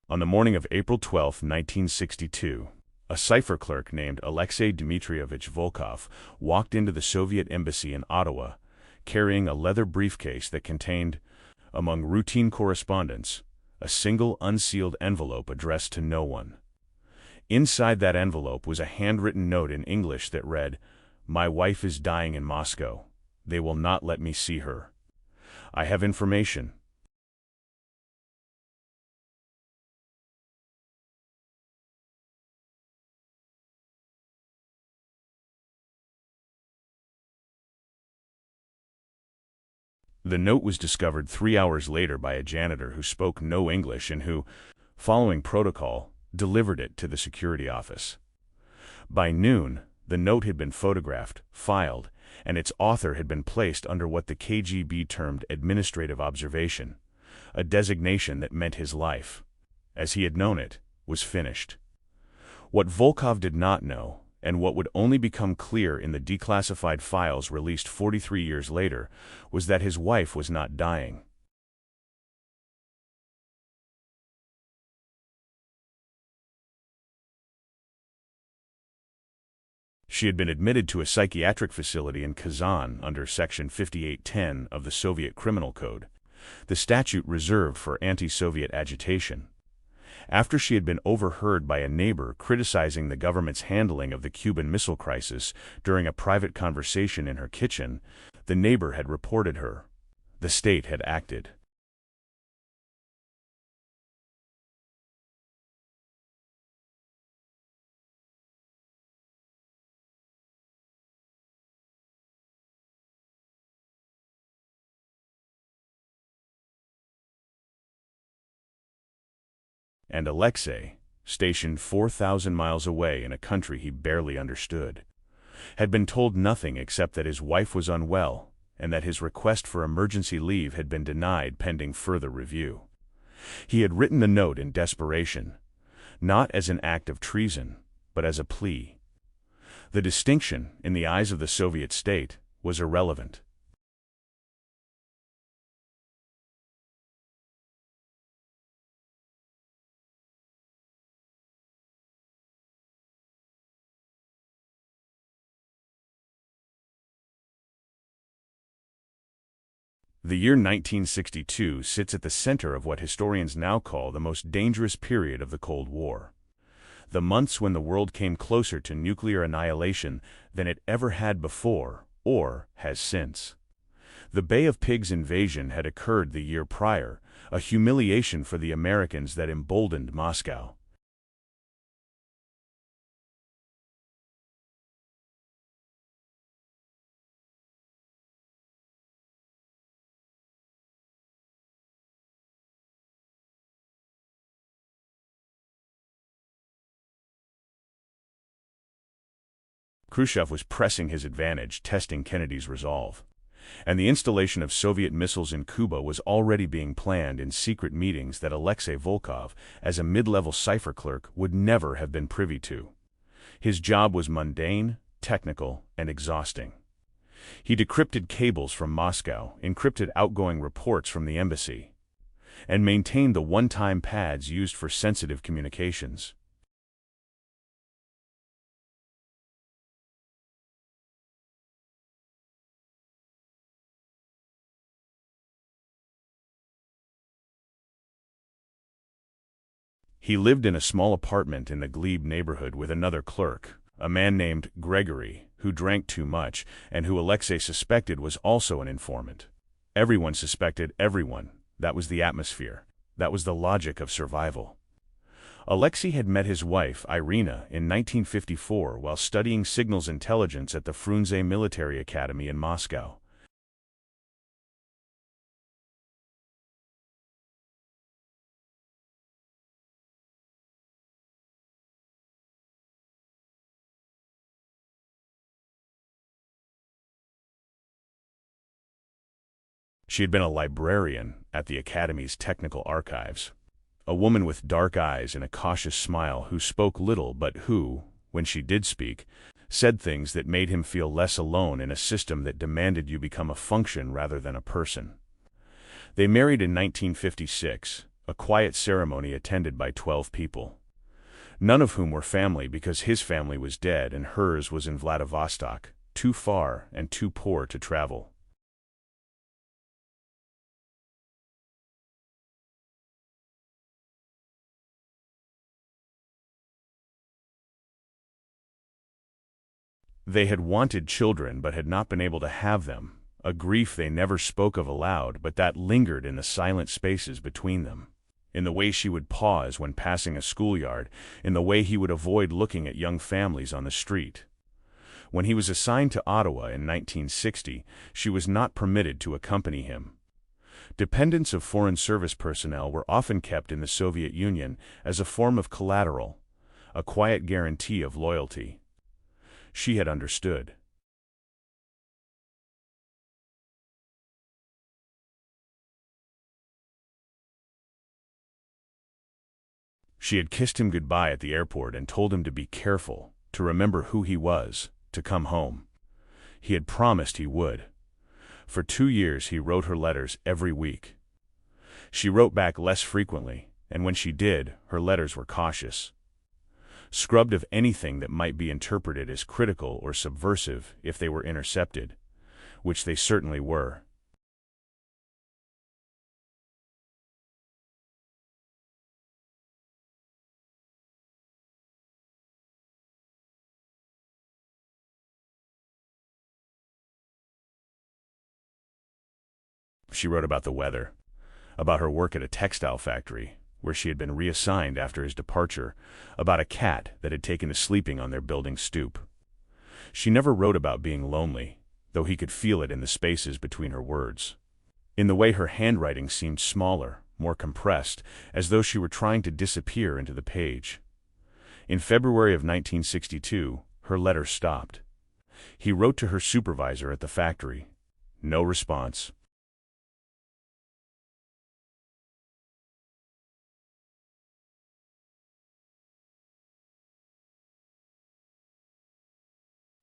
On the morning of April 12, 1962, a cipher clerk named Alexei Volkov walked into the Soviet embassy in Ottawa, carrying a leather briefcase that contained, among routine correspondence, a single unsealed envelope addressed to no one. Inside that envelope was a handwritten note in English that read, "My wife is dying in Moscow. They will not let me see her. I have information." The note was discovered 3 hours later by a janitor who spoke no English and who, following protocol, delivered it to the security office. By noon, the note had been photographed, filed, and its author had been placed under what the KGB termed administrative observation, a designation that meant his life, as he had known it, was finished. What Volkov did not know, and what would only become clear in the declassified files released 43 years later, was that his wife was not dying. She had been admitted to a psychiatric facility in Kazan under Section 5810 of the Soviet Criminal Code, the statute reserved for anti-Soviet agitation. After she had been overheard by a neighbor criticizing the government's handling of the Cuban Missile Crisis during a private conversation in her kitchen, the neighbor had reported her. The state had acted. And Alexei, stationed 4,000 miles away in a country he barely understood, had been told nothing except that his wife was unwell and that his request for emergency leave had been denied pending further review. He had written the note in desperation, not as an act of treason, but as a plea. The distinction, in the eyes of the Soviet state, was irrelevant. The year 1962 sits at the center of what historians now call the most dangerous period of the Cold War. The months when the world came closer to nuclear annihilation than it ever had before, or has since. The Bay of Pigs invasion had occurred the year prior, a humiliation for the Americans that emboldened Moscow. Khrushchev was pressing his advantage, testing Kennedy's resolve. And the installation of Soviet missiles in Cuba was already being planned in secret meetings that Alexei Volkov, as a mid-level cipher clerk, would never have been privy to. His job was mundane, technical, and exhausting. He decrypted cables from Moscow, encrypted outgoing reports from the embassy, and maintained the one-time pads used for sensitive communications. He lived in a small apartment in the Glebe neighborhood with another clerk, a man named Gregory, who drank too much and who Alexei suspected was also an informant. Everyone suspected everyone. That was the atmosphere. That was the logic of survival. Alexei had met his wife, Irina, in 1954 while studying signals intelligence at the Frunze Military Academy in Moscow. She had been a librarian at the Academy's technical archives, a woman with dark eyes and a cautious smile who spoke little but who, when she did speak, said things that made him feel less alone in a system that demanded you become a function rather than a person. They married in 1956, a quiet ceremony attended by 12 people, none of whom were family because his family was dead and hers was in Vladivostok, too far and too poor to travel. They had wanted children but had not been able to have them, a grief they never spoke of aloud but that lingered in the silent spaces between them, in the way she would pause when passing a schoolyard, in the way he would avoid looking at young families on the street. When he was assigned to Ottawa in 1960, she was not permitted to accompany him. Dependents of Foreign Service personnel were often kept in the Soviet Union as a form of collateral, a quiet guarantee of loyalty. She had understood. She had kissed him goodbye at the airport and told him to be careful, to remember who he was, to come home. He had promised he would. For 2 years he wrote her letters every week. She wrote back less frequently, and when she did, her letters were cautious, scrubbed of anything that might be interpreted as critical or subversive if they were intercepted, which they certainly were. She wrote about the weather, about her work at a textile factory, where she had been reassigned after his departure, about a cat that had taken to sleeping on their building stoop. She never wrote about being lonely, though he could feel it in the spaces between her words, in the way her handwriting seemed smaller, more compressed, as though she were trying to disappear into the page. In February of 1962, her letter stopped. He wrote to her supervisor at the factory. No response.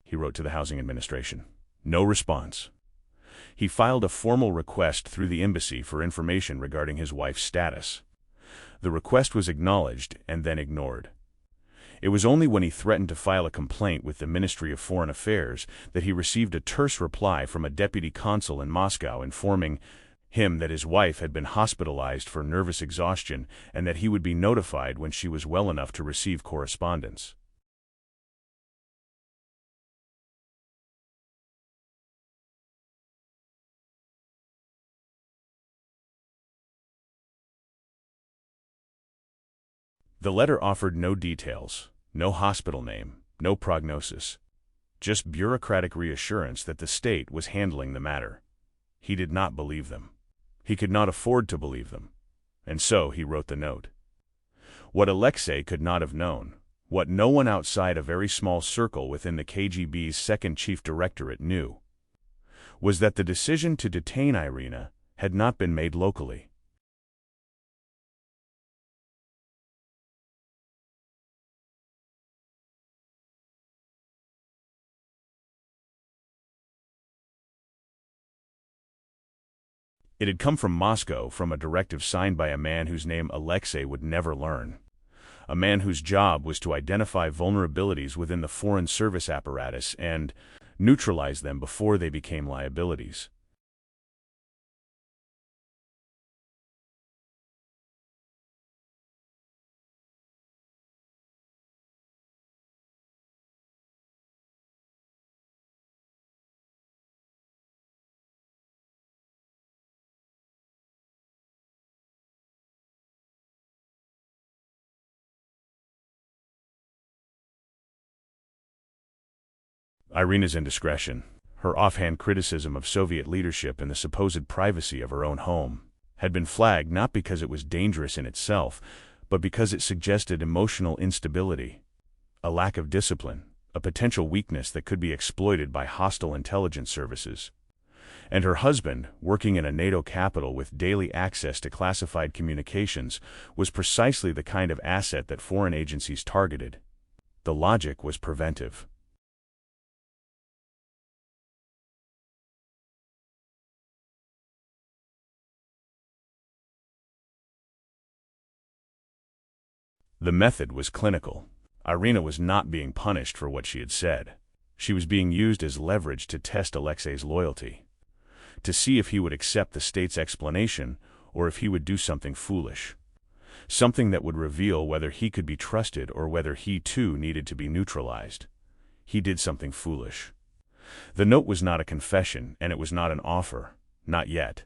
He wrote to the Housing Administration. No response. He filed a formal request through the embassy for information regarding his wife's status. The request was acknowledged and then ignored. It was only when he threatened to file a complaint with the Ministry of Foreign Affairs that he received a terse reply from a deputy consul in Moscow informing him that his wife had been hospitalized for nervous exhaustion and that he would be notified when she was well enough to receive correspondence. The letter offered no details, no hospital name, no prognosis, just bureaucratic reassurance that the state was handling the matter. He did not believe them. He could not afford to believe them. And so he wrote the note. What Alexei could not have known, what no one outside a very small circle within the KGB's second chief directorate knew, was that the decision to detain Irina had not been made locally. It had come from Moscow, from a directive signed by a man whose name Alexei would never learn. A man whose job was to identify vulnerabilities within the Foreign Service apparatus and neutralize them before they became liabilities. Irina's indiscretion, her offhand criticism of Soviet leadership and the supposed privacy of her own home, had been flagged not because it was dangerous in itself, but because it suggested emotional instability, a lack of discipline, a potential weakness that could be exploited by hostile intelligence services. And her husband, working in a NATO capital with daily access to classified communications, was precisely the kind of asset that foreign agencies targeted. The logic was preventive. The method was clinical. Irina was not being punished for what she had said. She was being used as leverage to test Alexei's loyalty, to see if he would accept the state's explanation or if he would do something foolish, something that would reveal whether he could be trusted or whether he too needed to be neutralized. He did something foolish. The note was not a confession, and it was not an offer. Not yet.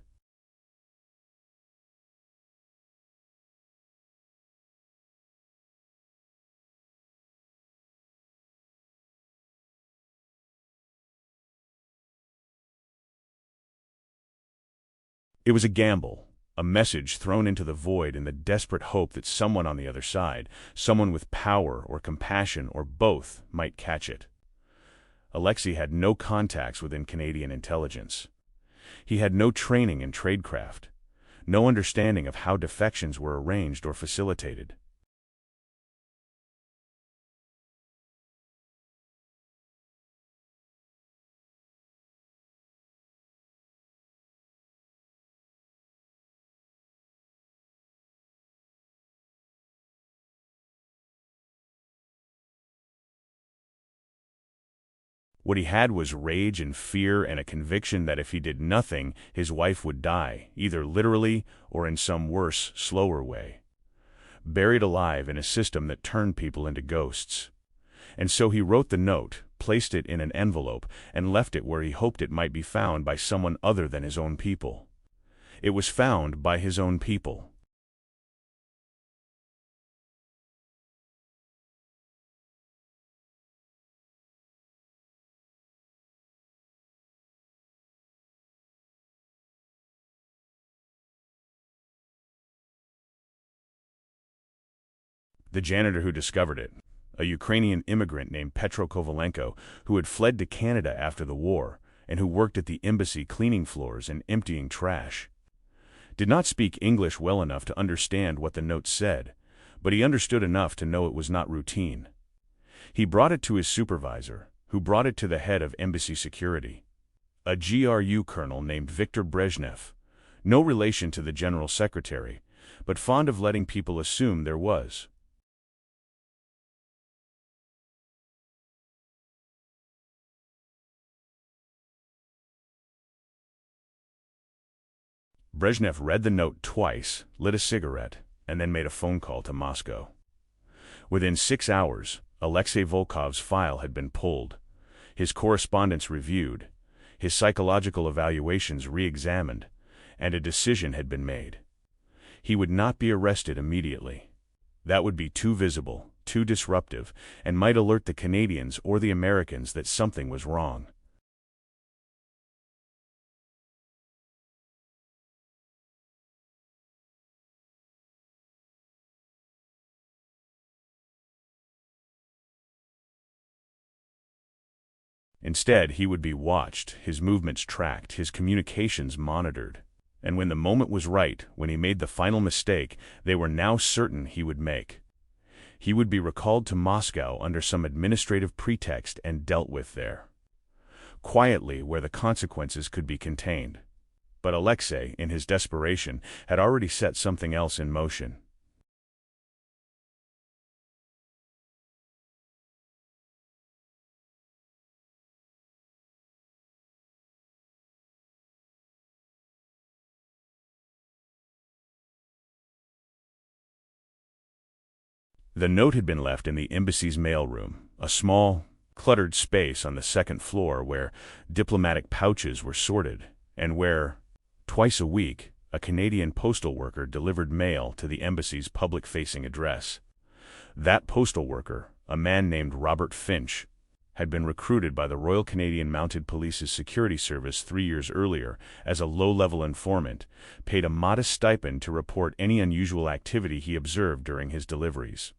It was a gamble, a message thrown into the void in the desperate hope that someone on the other side, someone with power or compassion or both, might catch it. Alexei had no contacts within Canadian intelligence. He had no training in tradecraft, no understanding of how defections were arranged or facilitated. What he had was rage and fear and a conviction that if he did nothing, his wife would die, either literally or in some worse, slower way. Buried alive in a system that turned people into ghosts. And so he wrote the note, placed it in an envelope, and left it where he hoped it might be found by someone other than his own people. It was found by his own people. The janitor who discovered it, a Ukrainian immigrant named Petro Kovalenko, who had fled to Canada after the war and who worked at the embassy cleaning floors and emptying trash, did not speak English well enough to understand what the note said, but he understood enough to know it was not routine. He brought it to his supervisor, who brought it to the head of embassy security, a GRU colonel named Viktor Brezhnev, no relation to the general secretary, but fond of letting people assume there was. Brezhnev read the note twice, lit a cigarette, and then made a phone call to Moscow. Within 6 hours, Alexei Volkov's file had been pulled, his correspondence reviewed, his psychological evaluations re-examined, and a decision had been made. He would not be arrested immediately. That would be too visible, too disruptive, and might alert the Canadians or the Americans that something was wrong. Instead, he would be watched, his movements tracked, his communications monitored. And when the moment was right, when he made the final mistake they were now certain he would make, he would be recalled to Moscow under some administrative pretext and dealt with there, quietly where the consequences could be contained. But Alexei, in his desperation, had already set something else in motion. The note had been left in the embassy's mailroom, a small, cluttered space on the second floor where diplomatic pouches were sorted, and where, twice a week, a Canadian postal worker delivered mail to the embassy's public-facing address. That postal worker, a man named Robert Finch, had been recruited by the Royal Canadian Mounted Police's security service 3 years earlier as a low-level informant, paid a modest stipend to report any unusual activity he observed during his deliveries.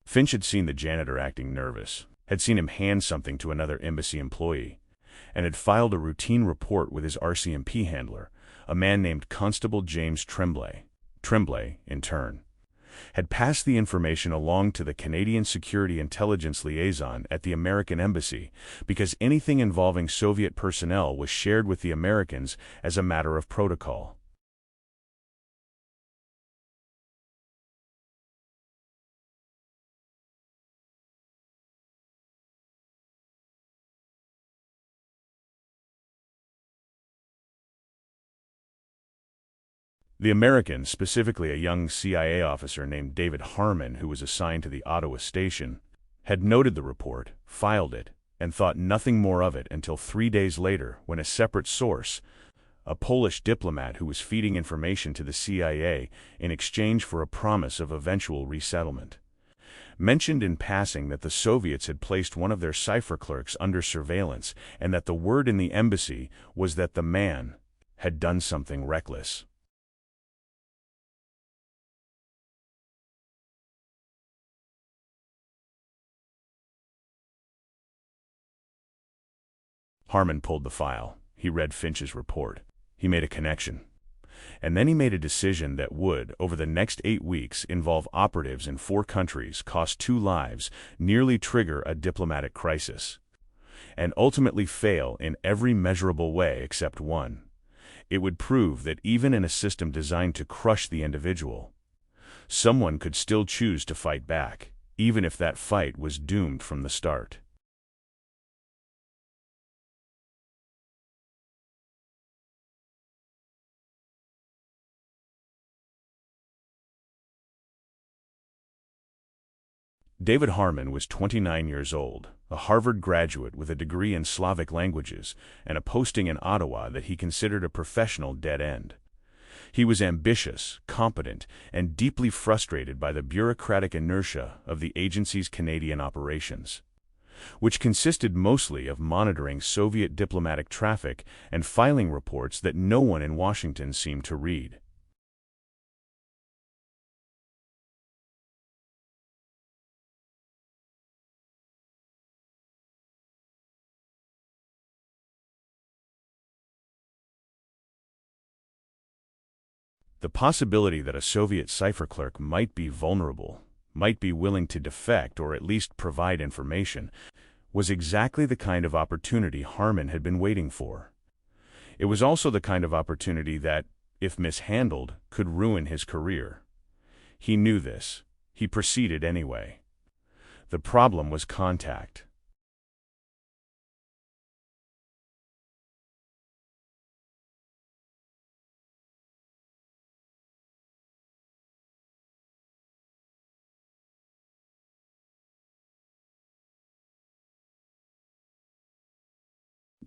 Finch had seen the janitor acting nervous, had seen him hand something to another embassy employee, and had filed a routine report with his RCMP handler, a man named Constable James Tremblay, in turn. had passed the information along to the Canadian Security Intelligence Liaison at the American Embassy because anything involving Soviet personnel was shared with the Americans as a matter of protocol. The Americans, specifically a young CIA officer named David Harmon who was assigned to the Ottawa station, had noted the report, filed it, and thought nothing more of it until 3 days later when a separate source, a Polish diplomat who was feeding information to the CIA in exchange for a promise of eventual resettlement, mentioned in passing that the Soviets had placed one of their cipher clerks under surveillance and that the word in the embassy was that the man had done something reckless. Harmon pulled the file. He read Finch's report. He made a connection. And then he made a decision that would, over the next 8 weeks, involve operatives in 4 countries, cost 2 lives, nearly trigger a diplomatic crisis, and ultimately fail in every measurable way except one. It would prove that even in a system designed to crush the individual, someone could still choose to fight back, even if that fight was doomed from the start. David Harmon was 29 years old, a Harvard graduate with a degree in Slavic languages and a posting in Ottawa that he considered a professional dead end. He was ambitious, competent, and deeply frustrated by the bureaucratic inertia of the agency's Canadian operations, which consisted mostly of monitoring Soviet diplomatic traffic and filing reports that no one in Washington seemed to read. The possibility that a Soviet cipher clerk might be vulnerable, might be willing to defect or at least provide information, was exactly the kind of opportunity Harmon had been waiting for. It was also the kind of opportunity that, if mishandled, could ruin his career. He knew this. He proceeded anyway. The problem was contact.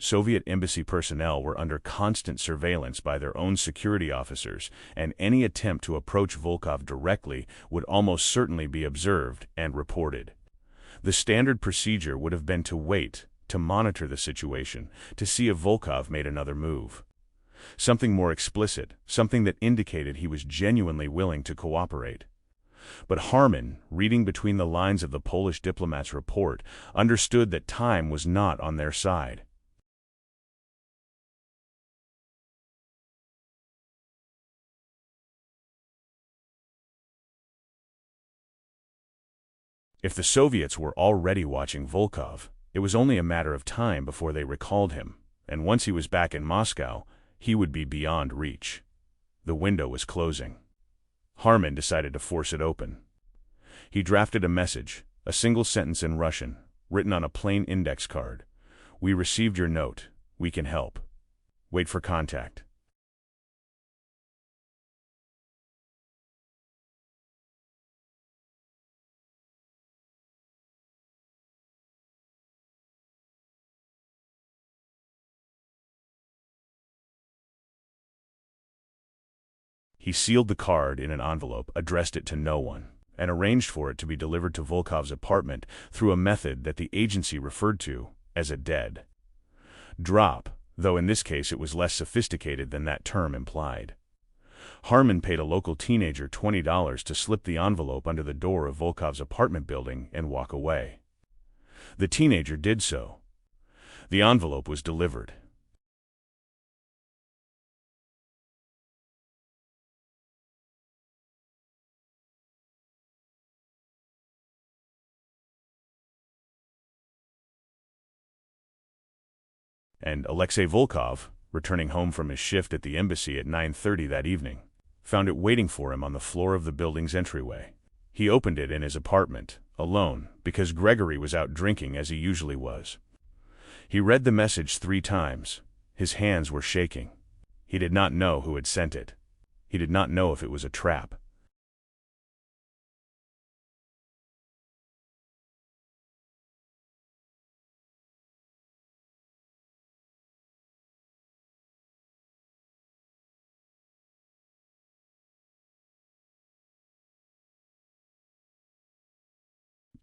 Soviet embassy personnel were under constant surveillance by their own security officers, and any attempt to approach Volkov directly would almost certainly be observed and reported. The standard procedure would have been to wait, to monitor the situation, to see if Volkov made another move. Something more explicit, something that indicated he was genuinely willing to cooperate. But Harmon, reading between the lines of the Polish diplomat's report, understood that time was not on their side. If the Soviets were already watching Volkov, it was only a matter of time before they recalled him, and once he was back in Moscow, he would be beyond reach. The window was closing. Harmon decided to force it open. He drafted a message, a single sentence in Russian, written on a plain index card. "We received your note. We can help. Wait for contact." He sealed the card in an envelope, addressed it to no one, and arranged for it to be delivered to Volkov's apartment through a method that the agency referred to as a dead drop, though in this case it was less sophisticated than that term implied. Harmon paid a local teenager $20 to slip the envelope under the door of Volkov's apartment building and walk away. The teenager did so. The envelope was delivered. And Alexei Volkov, returning home from his shift at the embassy at 9:30 that evening, found it waiting for him on the floor of the building's entryway. He opened it in his apartment, alone, because Gregory was out drinking as he usually was. He read the message 3 times. His hands were shaking. He did not know who had sent it. He did not know if it was a trap.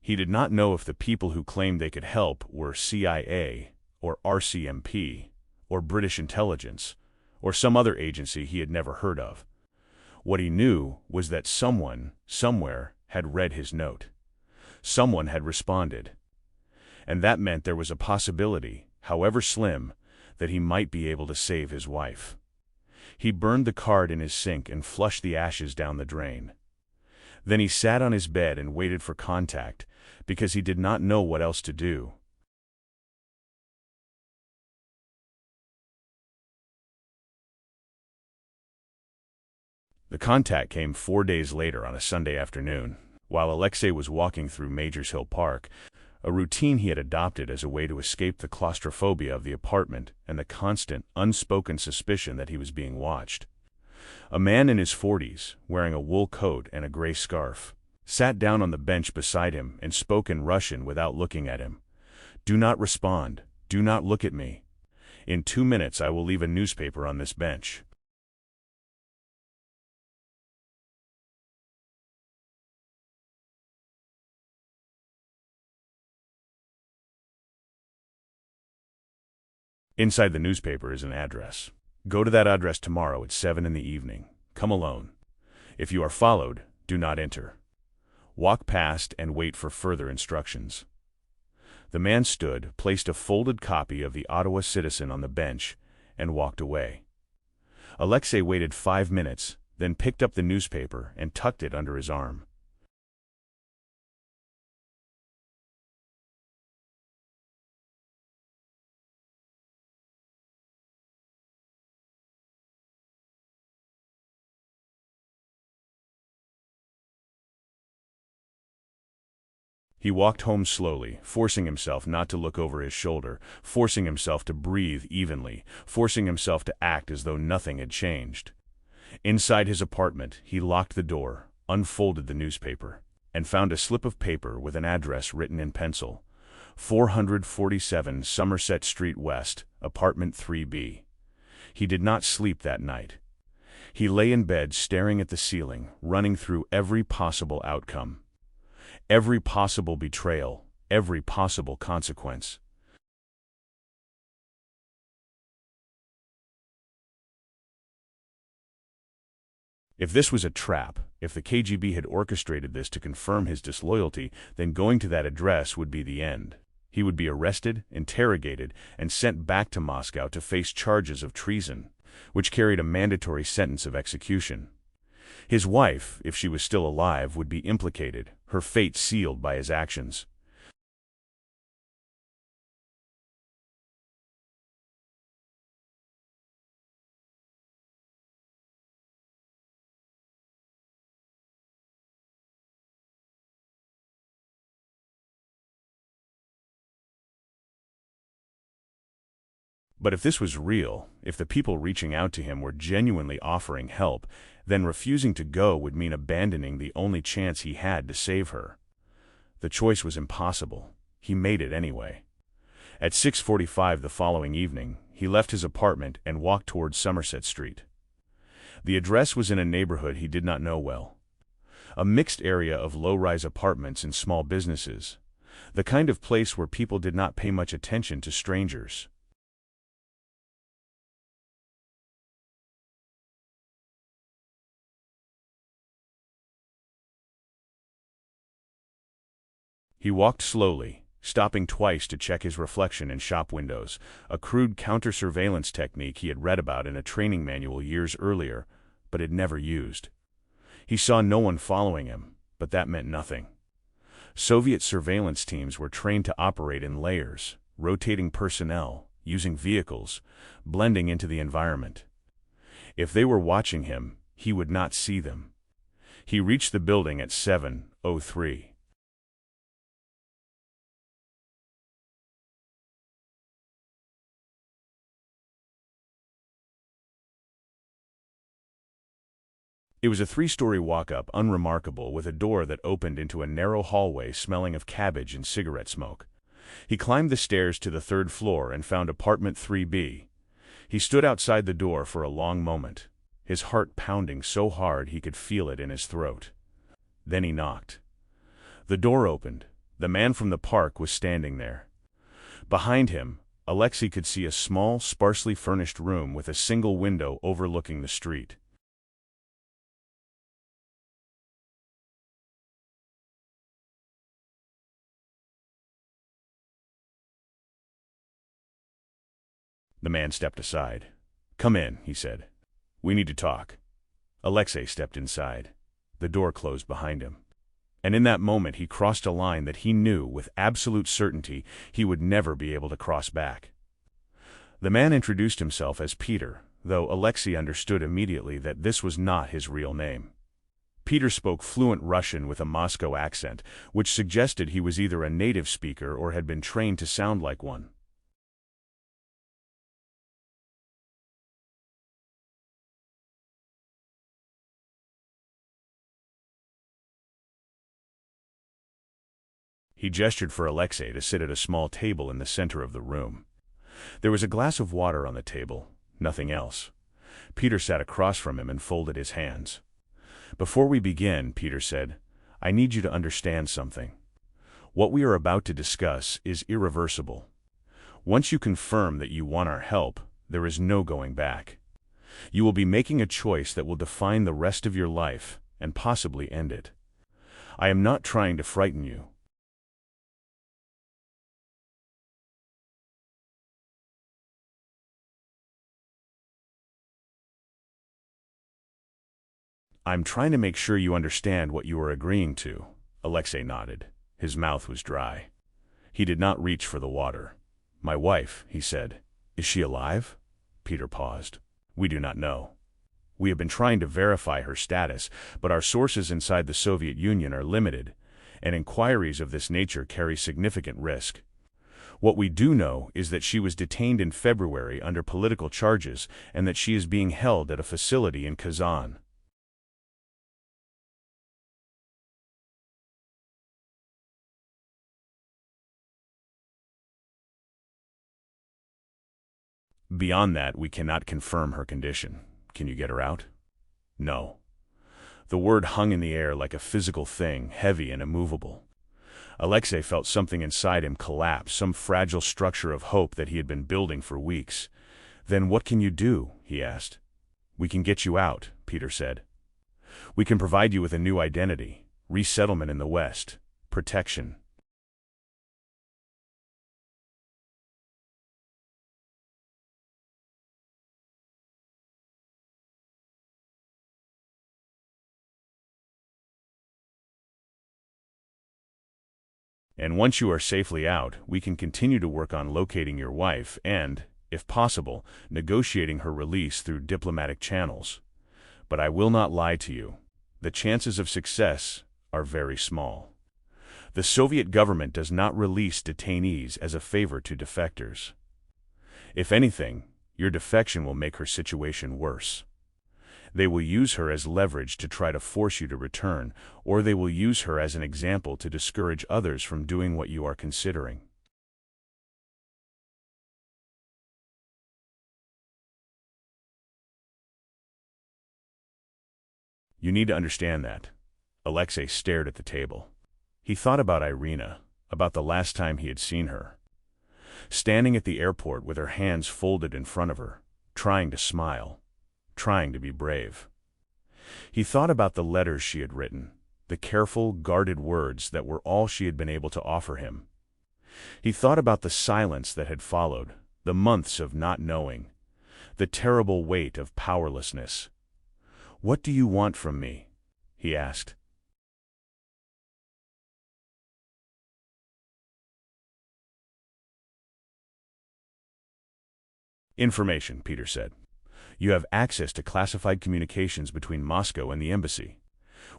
He did not know if the people who claimed they could help were CIA, or RCMP, or British intelligence, or some other agency he had never heard of. What he knew was that someone, somewhere, had read his note. Someone had responded. And that meant there was a possibility, however slim, that he might be able to save his wife. He burned the card in his sink and flushed the ashes down the drain. Then he sat on his bed and waited for contact, because he did not know what else to do. The contact came 4 days later on a Sunday afternoon, while Alexei was walking through Majors Hill Park, a routine he had adopted as a way to escape the claustrophobia of the apartment and the constant, unspoken suspicion that he was being watched. A man in his 40s, wearing a wool coat and a gray scarf, sat down on the bench beside him and spoke in Russian without looking at him. "Do not respond. Do not look at me. In 2 minutes I will leave a newspaper on this bench." Inside the newspaper is an address. Go to that address tomorrow at 7 in the evening. Come alone. If you are followed, do not enter. Walk past and wait for further instructions. The man stood, placed a folded copy of the Ottawa Citizen on the bench, and walked away. Alexei waited 5 minutes, then picked up the newspaper and tucked it under his arm. He walked home slowly, forcing himself not to look over his shoulder, forcing himself to breathe evenly, forcing himself to act as though nothing had changed. Inside his apartment, he locked the door, unfolded the newspaper, and found a slip of paper with an address written in pencil. 447 Somerset Street West, Apartment 3B. He did not sleep that night. He lay in bed staring at the ceiling, running through every possible outcome. Every possible betrayal, every possible consequence. If this was a trap, if the KGB had orchestrated this to confirm his disloyalty, then going to that address would be the end. He would be arrested, interrogated, and sent back to Moscow to face charges of treason, which carried a mandatory sentence of execution. His wife, if she was still alive, would be implicated, her fate sealed by his actions. But if this was real, if the people reaching out to him were genuinely offering help, then refusing to go would mean abandoning the only chance he had to save her. The choice was impossible. He made it anyway. At 6:45 the following evening, he left his apartment and walked towards Somerset Street. The address was in a neighborhood he did not know well. A mixed area of low-rise apartments and small businesses. The kind of place where people did not pay much attention to strangers. He walked slowly, stopping twice to check his reflection in shop windows, a crude counter-surveillance technique he had read about in a training manual years earlier, but had never used. He saw no one following him, but that meant nothing. Soviet surveillance teams were trained to operate in layers, rotating personnel, using vehicles, blending into the environment. If they were watching him, he would not see them. He reached the building at 7:03. It was a three-story walk-up, unremarkable, with a door that opened into a narrow hallway smelling of cabbage and cigarette smoke. He climbed the stairs to the third floor and found apartment 3B. He stood outside the door for a long moment, his heart pounding so hard he could feel it in his throat. Then he knocked. The door opened. The man from the park was standing there. Behind him, Alexei could see a small, sparsely furnished room with a single window overlooking the street. The man stepped aside. "Come in," he said. "We need to talk." Alexei stepped inside. The door closed behind him. And in that moment he crossed a line that he knew with absolute certainty he would never be able to cross back. The man introduced himself as Peter, though Alexei understood immediately that this was not his real name. Peter spoke fluent Russian with a Moscow accent, which suggested he was either a native speaker or had been trained to sound like one. He gestured for Alexei to sit at a small table in the center of the room. There was a glass of water on the table, nothing else. Peter sat across from him and folded his hands. "Before we begin," Peter said, "I need you to understand something. What we are about to discuss is irreversible. Once you confirm that you want our help, there is no going back. You will be making a choice that will define the rest of your life and possibly end it. I am not trying to frighten you. I'm trying to make sure you understand what you are agreeing to." Alexei nodded. His mouth was dry. He did not reach for the water. "My wife," he said. "Is she alive?" Peter paused. "We do not know. We have been trying to verify her status, but our sources inside the Soviet Union are limited, and inquiries of this nature carry significant risk. What we do know is that she was detained in February under political charges and that she is being held at a facility in Kazan." "Beyond that, we cannot confirm her condition. Can you get her out?" "No." The word hung in the air like a physical thing, heavy and immovable. Alexei felt something inside him collapse, some fragile structure of hope that he had been building for weeks. "Then what can you do?" he asked. "We can get you out," Peter said. "We can provide you with a new identity, resettlement in the West, protection." "And once you are safely out, we can continue to work on locating your wife and, if possible, negotiating her release through diplomatic channels. But I will not lie to you. The chances of success are very small. The Soviet government does not release detainees as a favor to defectors. If anything, your defection will make her situation worse. They will use her as leverage to try to force you to return, or they will use her as an example to discourage others from doing what you are considering. You need to understand that." Alexei stared at the table. He thought about Irina, about the last time he had seen her. Standing at the airport with her hands folded in front of her, trying to smile, trying to be brave. He thought about the letters she had written, the careful, guarded words that were all she had been able to offer him. He thought about the silence that had followed, the months of not knowing, the terrible weight of powerlessness. "What do you want from me?" he asked. Information, Peter said. You have access to classified communications between Moscow and the embassy.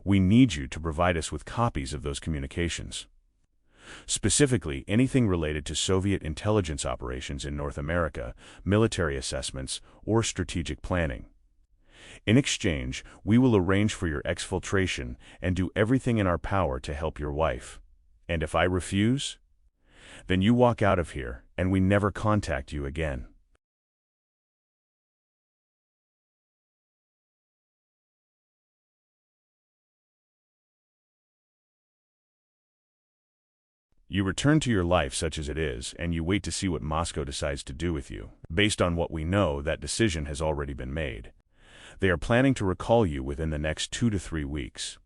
We need you to provide us with copies of those communications. Specifically, anything related to Soviet intelligence operations in North America, military assessments, or strategic planning. In exchange, we will arrange for your exfiltration and do everything in our power to help your wife. And if I refuse, then you walk out of here and we never contact you again. You return to your life such as it is, and you wait to see what Moscow decides to do with you. Based on what we know, that decision has already been made. They are planning to recall you within the next 2 to 3 weeks.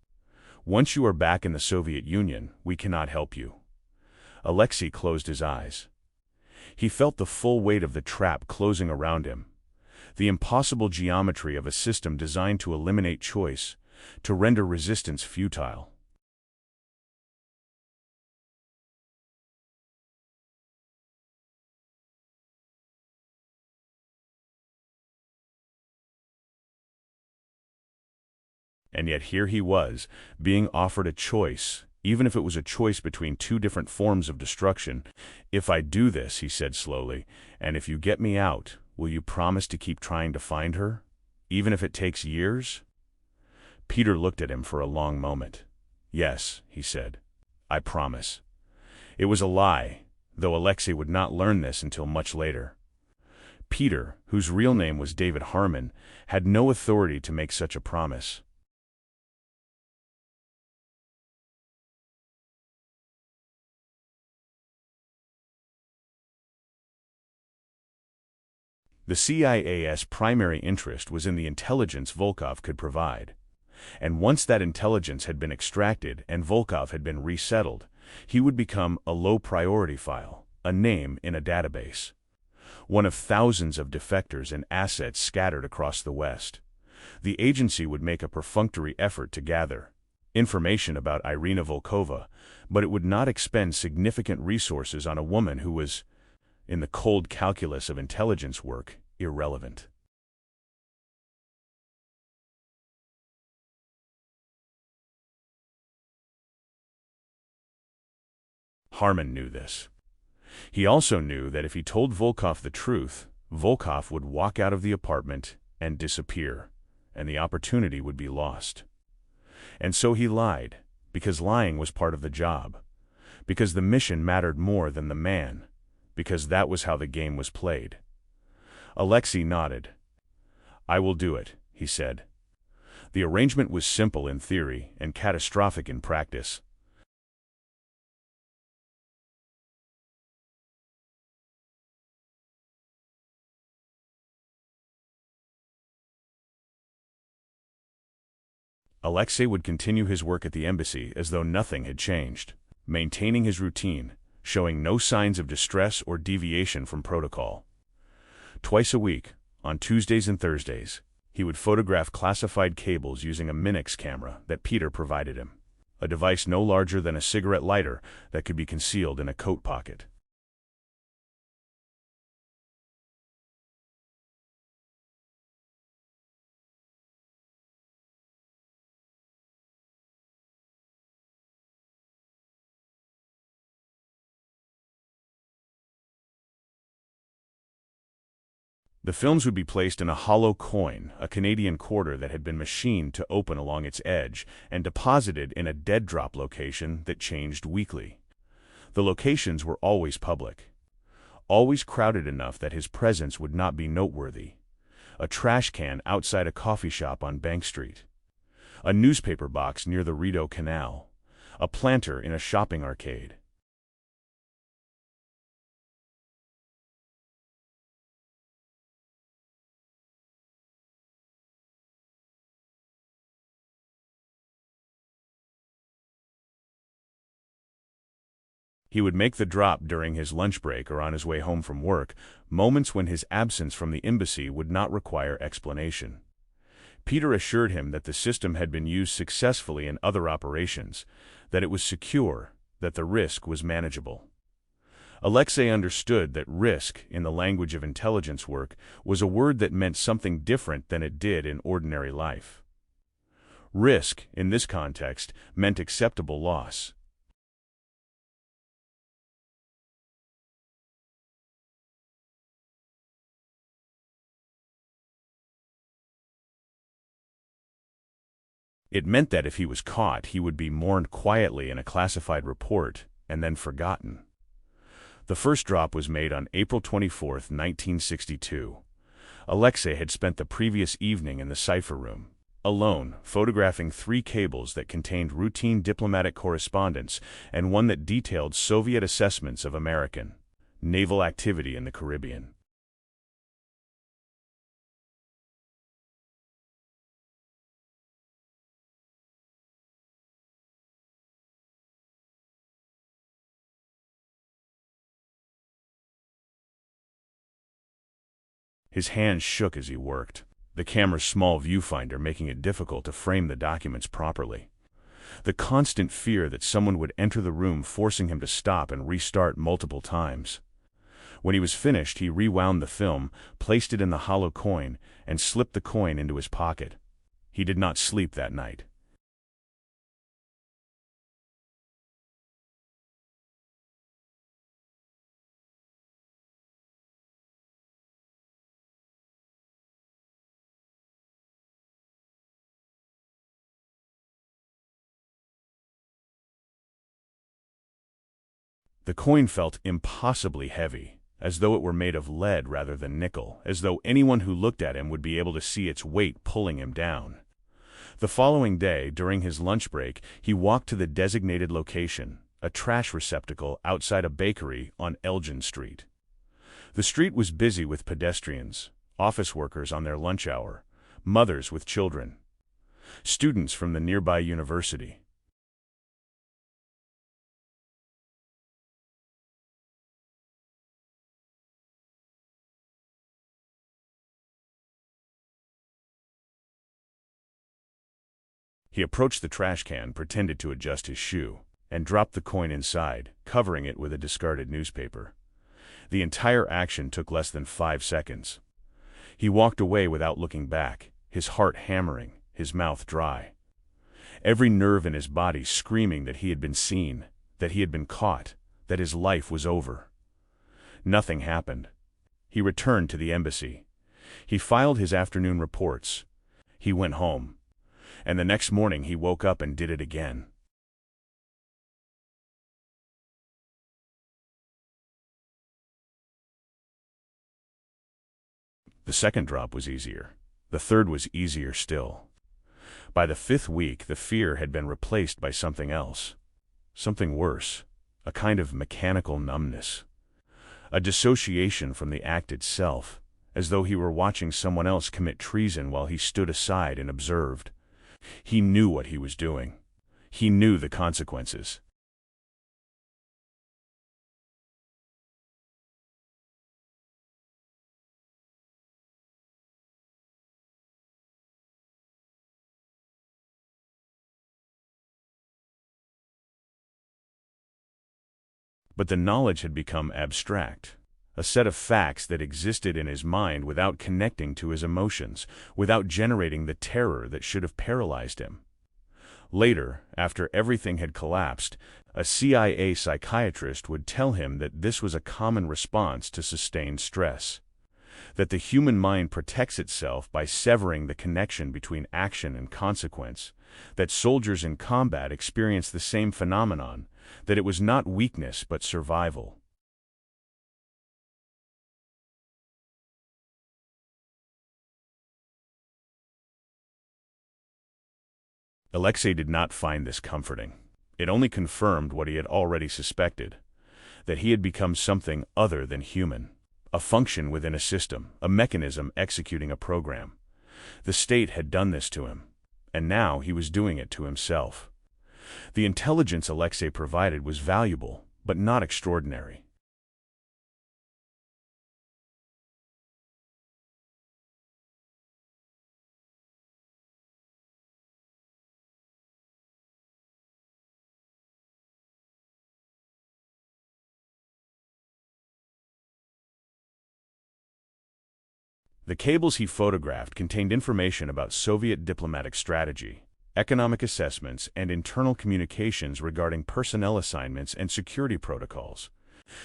Once you are back in the Soviet Union, we cannot help you. Alexei closed his eyes. He felt the full weight of the trap closing around him. The impossible geometry of a system designed to eliminate choice, to render resistance futile. And yet here he was, being offered a choice, even if it was a choice between 2 different forms of destruction. If I do this, he said slowly, and if you get me out, will you promise to keep trying to find her, even if it takes years? Peter looked at him for a long moment. Yes, he said, I promise. It was a lie, though Alexei would not learn this until much later. Peter, whose real name was David Harmon, had no authority to make such a promise. The CIA's primary interest was in the intelligence Volkov could provide. And once that intelligence had been extracted and Volkov had been resettled, he would become a low-priority file, a name in a database. One of thousands of defectors and assets scattered across the West. The agency would make a perfunctory effort to gather information about Irina Volkova, but it would not expend significant resources on a woman who was, in the cold calculus of intelligence work, irrelevant. Harmon knew this. He also knew that if he told Volkov the truth, Volkov would walk out of the apartment and disappear, and the opportunity would be lost. And so he lied, because lying was part of the job, because the mission mattered more than the man, because that was how the game was played. Alexei nodded. I will do it, he said. The arrangement was simple in theory and catastrophic in practice. Alexei would continue his work at the embassy as though nothing had changed, maintaining his routine, showing no signs of distress or deviation from protocol. Twice a week, on Tuesdays and Thursdays, he would photograph classified cables using a Minix camera that Peter provided him, a device no larger than a cigarette lighter that could be concealed in a coat pocket. The films would be placed in a hollow coin, a Canadian quarter that had been machined to open along its edge, and deposited in a dead drop location that changed weekly. The locations were always public, always crowded enough that his presence would not be noteworthy. A trash can outside a coffee shop on Bank Street, a newspaper box near the Rideau Canal, a planter in a shopping arcade. He would make the drop during his lunch break or on his way home from work, moments when his absence from the embassy would not require explanation. Peter assured him that the system had been used successfully in other operations, that it was secure, that the risk was manageable. Alexei understood that risk, in the language of intelligence work, was a word that meant something different than it did in ordinary life. Risk, in this context, meant acceptable loss. It meant that if he was caught, he would be mourned quietly in a classified report and then forgotten. The first drop was made on April 24, 1962. Alexei had spent the previous evening in the cipher room, alone, photographing 3 cables that contained routine diplomatic correspondence and one that detailed Soviet assessments of American naval activity in the Caribbean. His hands shook as he worked, the camera's small viewfinder making it difficult to frame the documents properly. The constant fear that someone would enter the room, forcing him to stop and restart multiple times. When he was finished, he rewound the film, placed it in the hollow coin, and slipped the coin into his pocket. He did not sleep that night. The coin felt impossibly heavy, as though it were made of lead rather than nickel, as though anyone who looked at him would be able to see its weight pulling him down. The following day, during his lunch break, he walked to the designated location, a trash receptacle outside a bakery on Elgin Street. The street was busy with pedestrians, office workers on their lunch hour, mothers with children, students from the nearby university. He approached the trash can, pretended to adjust his shoe, and dropped the coin inside, covering it with a discarded newspaper. The entire action took less than 5 seconds. He walked away without looking back, his heart hammering, his mouth dry. Every nerve in his body screaming that he had been seen, that he had been caught, that his life was over. Nothing happened. He returned to the embassy. He filed his afternoon reports. He went home. And the next morning he woke up and did it again. The second drop was easier. The third was easier still. By the 5th week, the fear had been replaced by something else. Something worse. A kind of mechanical numbness. A dissociation from the act itself, as though he were watching someone else commit treason while he stood aside and observed. He knew what he was doing. He knew the consequences. But the knowledge had become abstract, a set of facts that existed in his mind without connecting to his emotions, without generating the terror that should have paralyzed him. Later, after everything had collapsed, a CIA psychiatrist would tell him that this was a common response to sustained stress, that the human mind protects itself by severing the connection between action and consequence, that soldiers in combat experience the same phenomenon, that it was not weakness but survival. Alexei did not find this comforting. It only confirmed what he had already suspected, that he had become something other than human, a function within a system, a mechanism executing a program. The state had done this to him, and now he was doing it to himself. The intelligence Alexei provided was valuable, but not extraordinary. The cables he photographed contained information about Soviet diplomatic strategy, economic assessments, and internal communications regarding personnel assignments and security protocols.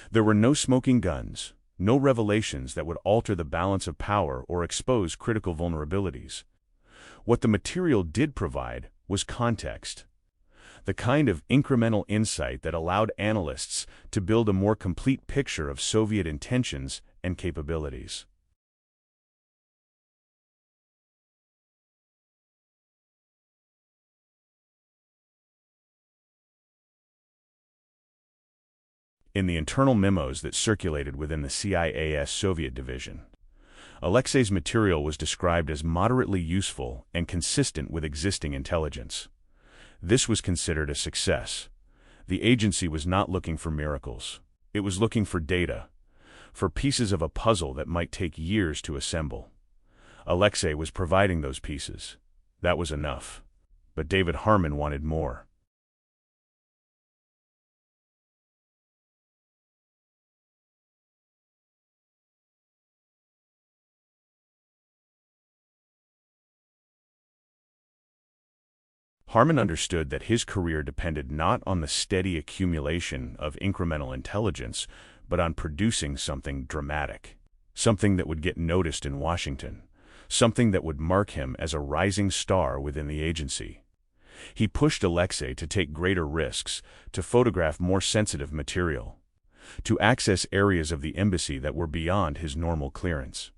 There were no smoking guns, no revelations that would alter the balance of power or expose critical vulnerabilities. What the material did provide was context, the kind of incremental insight that allowed analysts to build a more complete picture of Soviet intentions and capabilities. In the internal memos that circulated within the CIA's Soviet division, Alexei's material was described as moderately useful and consistent with existing intelligence. This was considered a success. The agency was not looking for miracles. It was looking for data, for pieces of a puzzle that might take years to assemble. Alexei was providing those pieces. That was enough. But David Harmon wanted more. Harmon understood that his career depended not on the steady accumulation of incremental intelligence, but on producing something dramatic, something that would get noticed in Washington, something that would mark him as a rising star within the agency. He pushed Alexei to take greater risks, to photograph more sensitive material, to access areas of the embassy that were beyond his normal clearance.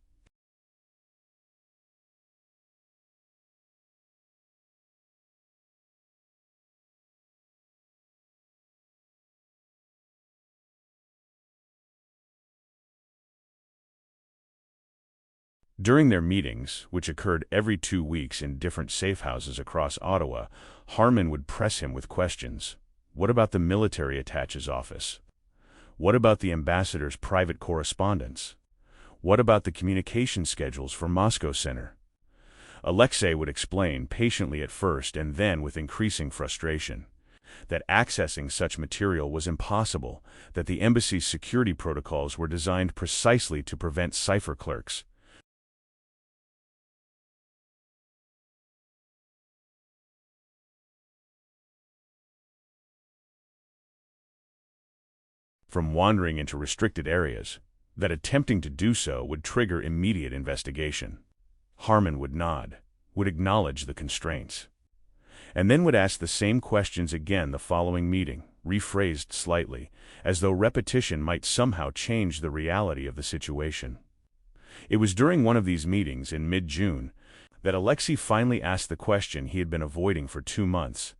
During their meetings, which occurred every 2 weeks in different safe houses across Ottawa, Harmon would press him with questions. What about the military attache's office? What about the ambassador's private correspondence? What about the communication schedules for Moscow Center? Alexei would explain patiently at first and then with increasing frustration that accessing such material was impossible, that the embassy's security protocols were designed precisely to prevent cipher clerks from wandering into restricted areas, that attempting to do so would trigger immediate investigation. Harmon would nod, would acknowledge the constraints, and then would ask the same questions again the following meeting, rephrased slightly, as though repetition might somehow change the reality of the situation. It was during one of these meetings in mid-June that Alexei finally asked the question he had been avoiding for 2 months.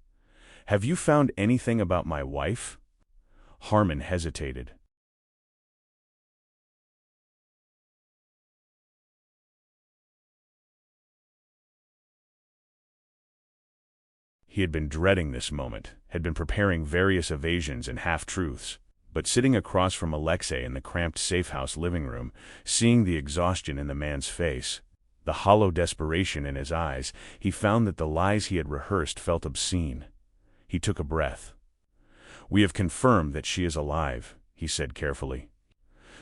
"Have you found anything about my wife?" Harmon hesitated. He had been dreading this moment, had been preparing various evasions and half-truths, but sitting across from Alexei in the cramped safe-house living room, seeing the exhaustion in the man's face, the hollow desperation in his eyes, he found that the lies he had rehearsed felt obscene. He took a breath. "We have confirmed that she is alive," he said carefully.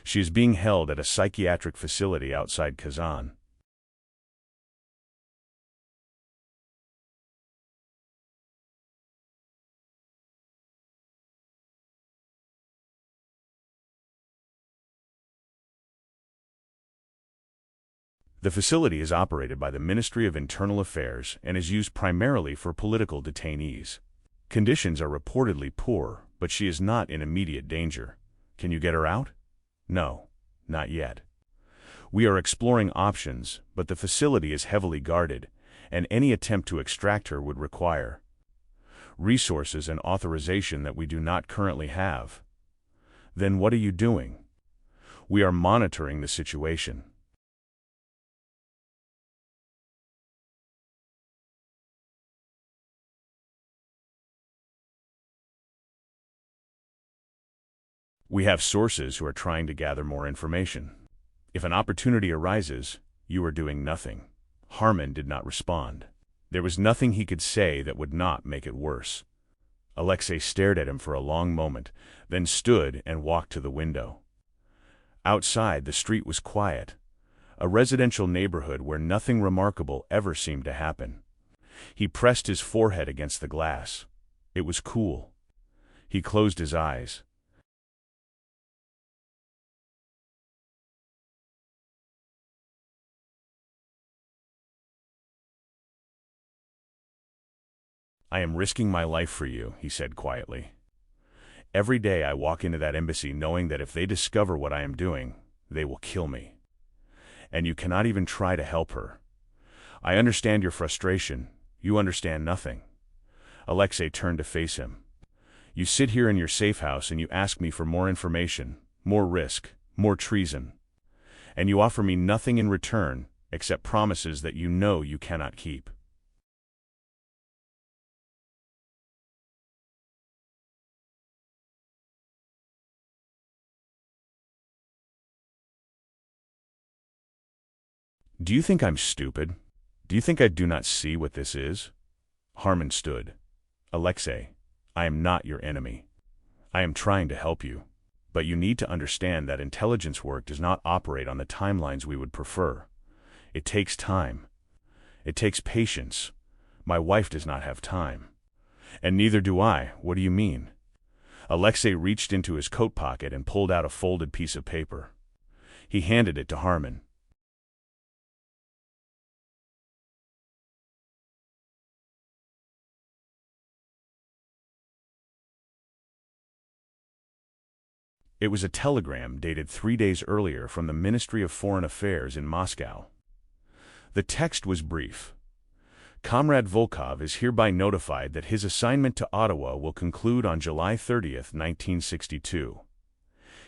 "She is being held at a psychiatric facility outside Kazan." The facility is operated by the Ministry of Internal Affairs and is used primarily for political detainees. Conditions are reportedly poor, but she is not in immediate danger. Can you get her out? No, not yet. We are exploring options, but the facility is heavily guarded, and any attempt to extract her would require resources and authorization that we do not currently have. Then what are you doing? We are monitoring the situation. We have sources who are trying to gather more information. If an opportunity arises, you are doing nothing. Harmon did not respond. There was nothing he could say that would not make it worse. Alexei stared at him for a long moment, then stood and walked to the window. Outside, the street was quiet. a residential neighborhood where nothing remarkable ever seemed to happen. He pressed his forehead against the glass. It was cool. He closed his eyes. "I am risking my life for you," he said quietly. "Every day I walk into that embassy knowing that if they discover what I am doing, they will kill me. And you cannot even try to help her. I understand your frustration. You understand nothing." Alexei turned to face him. "You sit here in your safe house and you ask me for more information, more risk, more treason. And you offer me nothing in return except promises that you know you cannot keep." "Do you think I'm stupid? Do you think I do not see what this is?" Harmon stood. "Alexei, I am not your enemy. I am trying to help you. But you need to understand that intelligence work does not operate on the timelines we would prefer. It takes time. It takes patience. My wife does not have time. And neither do I. What do you mean?" Alexei reached into his coat pocket and pulled out a folded piece of paper. He handed it to Harmon. It was a telegram dated 3 days earlier from the Ministry of Foreign Affairs in Moscow. The text was brief. "Comrade Volkov is hereby notified that his assignment to Ottawa will conclude on July 30th, 1962.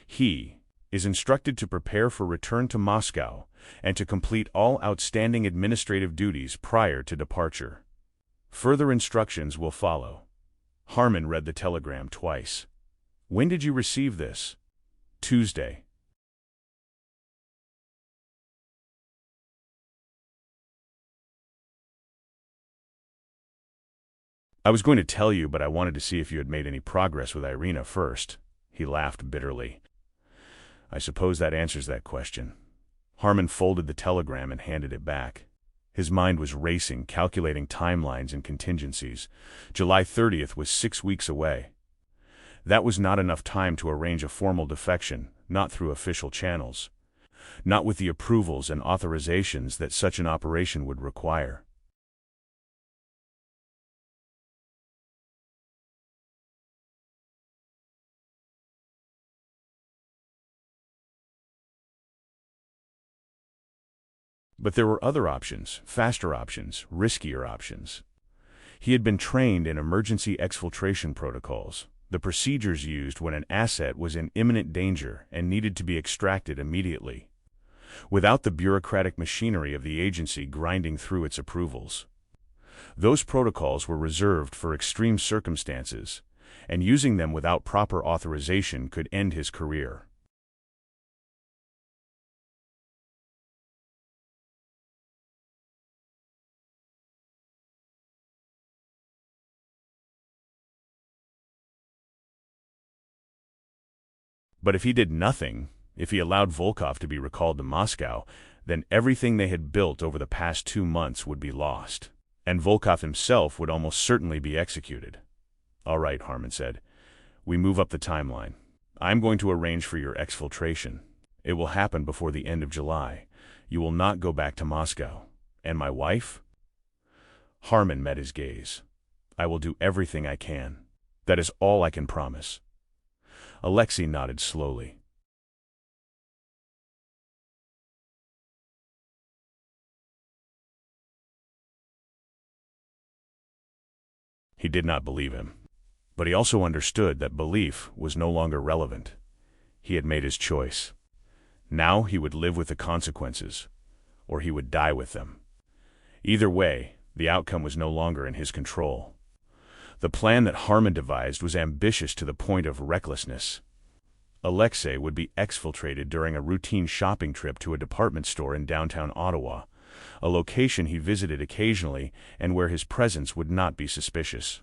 He is instructed to prepare for return to Moscow and to complete all outstanding administrative duties prior to departure. Further instructions will follow." Harmon read the telegram twice. "When did you receive this?" "Tuesday." "I was going to tell you, but I wanted to see if you had made any progress with Irina first." He laughed bitterly. "I suppose that answers that question." Harmon folded the telegram and handed it back. His mind was racing, calculating timelines and contingencies. July 30th was 6 weeks away. That was not enough time to arrange a formal defection, not through official channels. Not with the approvals and authorizations that such an operation would require. But there were other options, faster options, riskier options. He had been trained in emergency exfiltration protocols, the procedures used when an asset was in imminent danger and needed to be extracted immediately, without the bureaucratic machinery of the agency grinding through its approvals. Those protocols were reserved for extreme circumstances, and using them without proper authorization could end his career. But if he did nothing, if he allowed Volkov to be recalled to Moscow, then everything they had built over the past 2 months would be lost, and Volkov himself would almost certainly be executed. "All right," Harmon said. "We move up the timeline. I'm going to arrange for your exfiltration. It will happen before the end of July. You will not go back to Moscow. And my wife?" Harmon met his gaze. "I will do everything I can. That is all I can promise." Alexei nodded slowly. He did not believe him. But he also understood that belief was no longer relevant. He had made his choice. Now he would live with the consequences, or he would die with them. Either way, the outcome was no longer in his control. The plan that Harmon devised was ambitious to the point of recklessness. Alexei would be exfiltrated during a routine shopping trip to a department store in downtown Ottawa, a location he visited occasionally and where his presence would not be suspicious.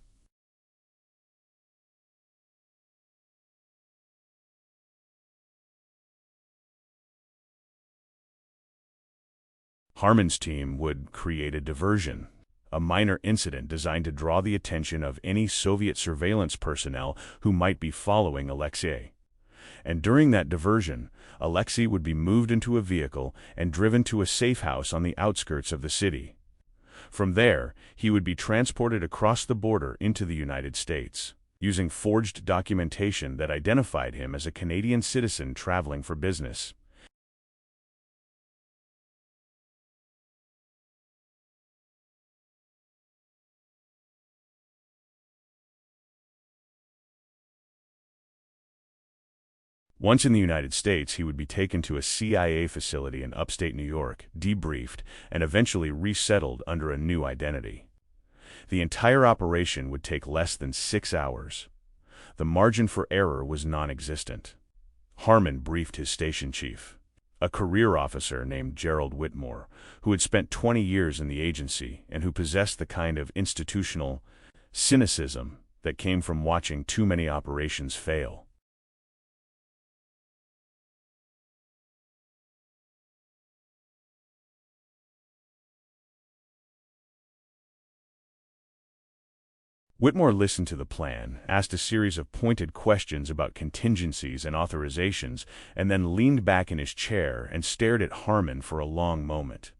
Harmon's team would create a diversion, a minor incident designed to draw the attention of any Soviet surveillance personnel who might be following Alexei. And during that diversion, Alexei would be moved into a vehicle and driven to a safe house on the outskirts of the city. From there, he would be transported across the border into the United States, using forged documentation that identified him as a Canadian citizen traveling for business. Once in the United States, he would be taken to a CIA facility in upstate New York, debriefed, and eventually resettled under a new identity. The entire operation would take less than 6 hours. The margin for error was non-existent. Harmon briefed his station chief, a career officer named Gerald Whitmore, who had spent 20 years in the agency and who possessed the kind of institutional cynicism that came from watching too many operations fail. Whitmore listened to the plan, asked a series of pointed questions about contingencies and authorizations, and then leaned back in his chair and stared at Harmon for a long moment.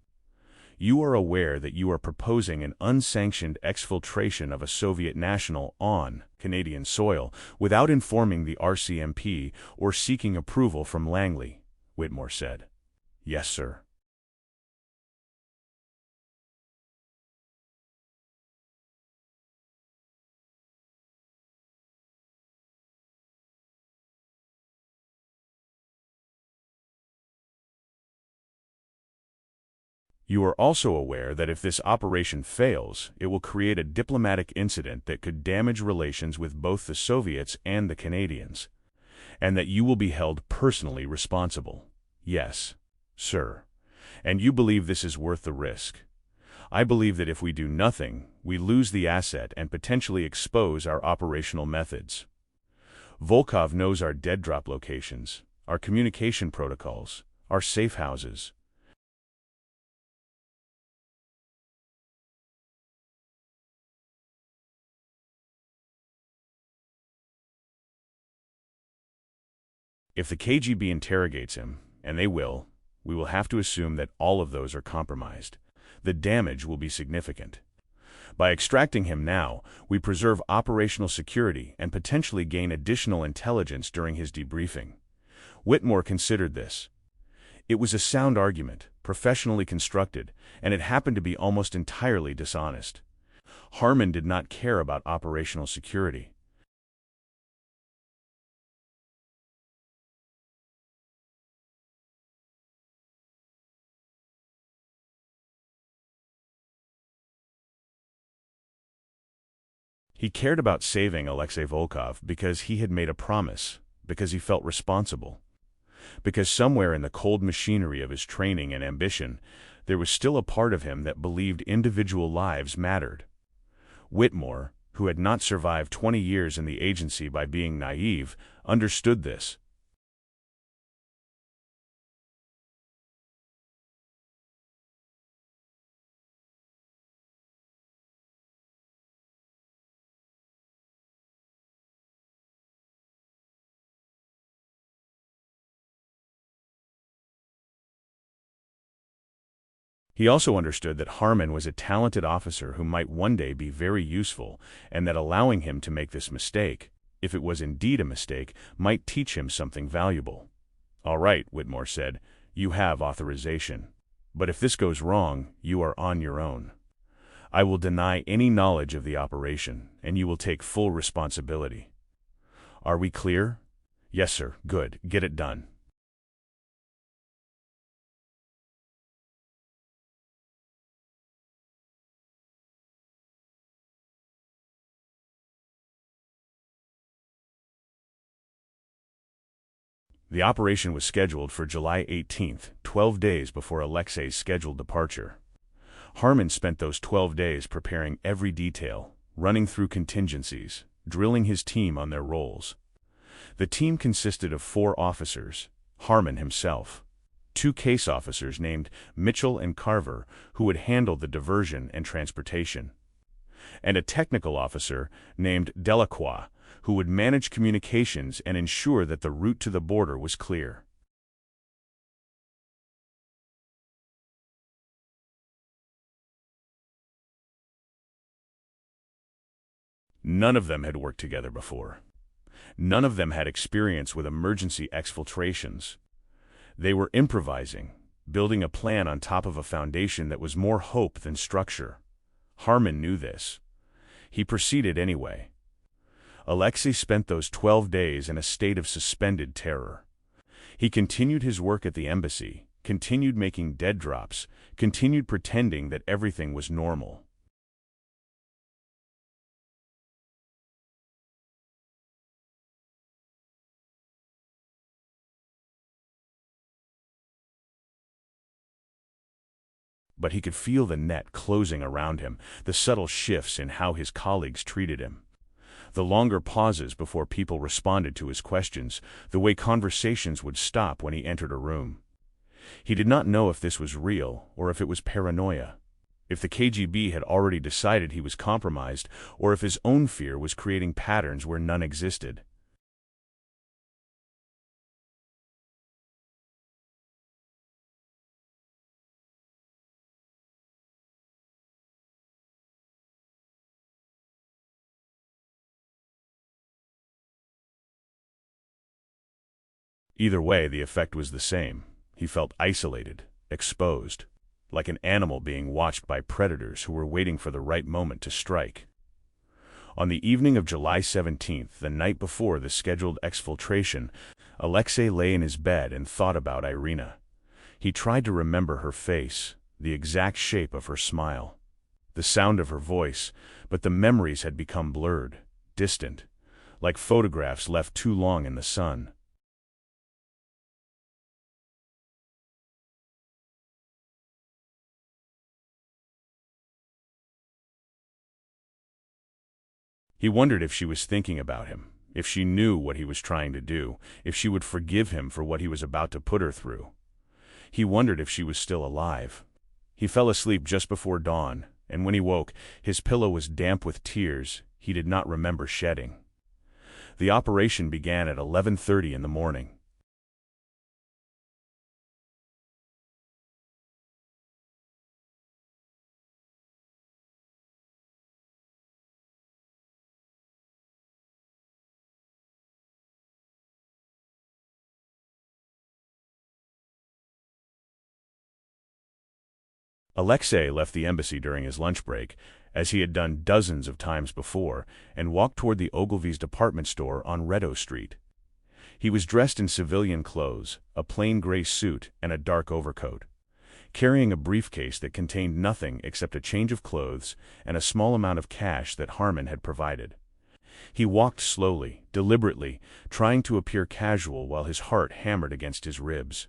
"You are aware that you are proposing an unsanctioned exfiltration of a Soviet national on Canadian soil without informing the RCMP or seeking approval from Langley," Whitmore said. "Yes, sir." "You are also aware that if this operation fails, it will create a diplomatic incident that could damage relations with both the Soviets and the Canadians, and that you will be held personally responsible." "Yes, sir. And you believe this is worth the risk?" "I believe that if we do nothing, we lose the asset and potentially expose our operational methods. Volkov knows our dead drop locations, our communication protocols, our safe houses." "If the KGB interrogates him, and they will, we will have to assume that all of those are compromised. The damage will be significant. By extracting him now, we preserve operational security and potentially gain additional intelligence during his debriefing." Whitmore considered this. It was a sound argument, professionally constructed, and it happened to be almost entirely dishonest. Harmon did not care about operational security. He cared about saving Alexei Volkov because he had made a promise, because he felt responsible, because somewhere in the cold machinery of his training and ambition, there was still a part of him that believed individual lives mattered. Whitmore, who had not survived 20 years in the agency by being naive, understood this. He also understood that Harmon was a talented officer who might one day be very useful, and that allowing him to make this mistake, if it was indeed a mistake, might teach him something valuable. "All right," Whitmore said, "you have authorization. But if this goes wrong, you are on your own. I will deny any knowledge of the operation, and you will take full responsibility. Are we clear?" "Yes, sir. Good. Get it done." The operation was scheduled for July 18th, 12 days before Alexei's scheduled departure. Harmon spent those 12 days preparing every detail, running through contingencies, drilling his team on their roles. The team consisted of 4 officers, Harmon himself, two case officers named Mitchell and Carver who would handle the diversion and transportation, and a technical officer named Delacroix who would manage communications and ensure that the route to the border was clear. None of them had worked together before. None of them had experience with emergency exfiltrations. They were improvising, building a plan on top of a foundation that was more hope than structure. Harmon knew this. He proceeded anyway. Alexei spent those 12 days in a state of suspended terror. He continued his work at the embassy, continued making dead drops, continued pretending that everything was normal. But he could feel the net closing around him, the subtle shifts in how his colleagues treated him. The longer pauses before people responded to his questions, the way conversations would stop when he entered a room. He did not know if this was real or if it was paranoia, if the KGB had already decided he was compromised, or if his own fear was creating patterns where none existed. Either way, the effect was the same. He felt isolated, exposed, like an animal being watched by predators who were waiting for the right moment to strike. On the evening of July 17th, the night before the scheduled exfiltration, Alexei lay in his bed and thought about Irina. He tried to remember her face, the exact shape of her smile, the sound of her voice, but the memories had become blurred, distant, like photographs left too long in the sun. He wondered if she was thinking about him, if she knew what he was trying to do, if she would forgive him for what he was about to put her through. He wondered if she was still alive. He fell asleep just before dawn, and when he woke, his pillow was damp with tears he did not remember shedding. The operation began at 11:30 in the morning. Alexei left the embassy during his lunch break, as he had done dozens of times before, and walked toward the Ogilvy's department store on Reddo Street. He was dressed in civilian clothes, a plain gray suit and a dark overcoat, carrying a briefcase that contained nothing except a change of clothes and a small amount of cash that Harmon had provided. He walked slowly, deliberately, trying to appear casual while his heart hammered against his ribs.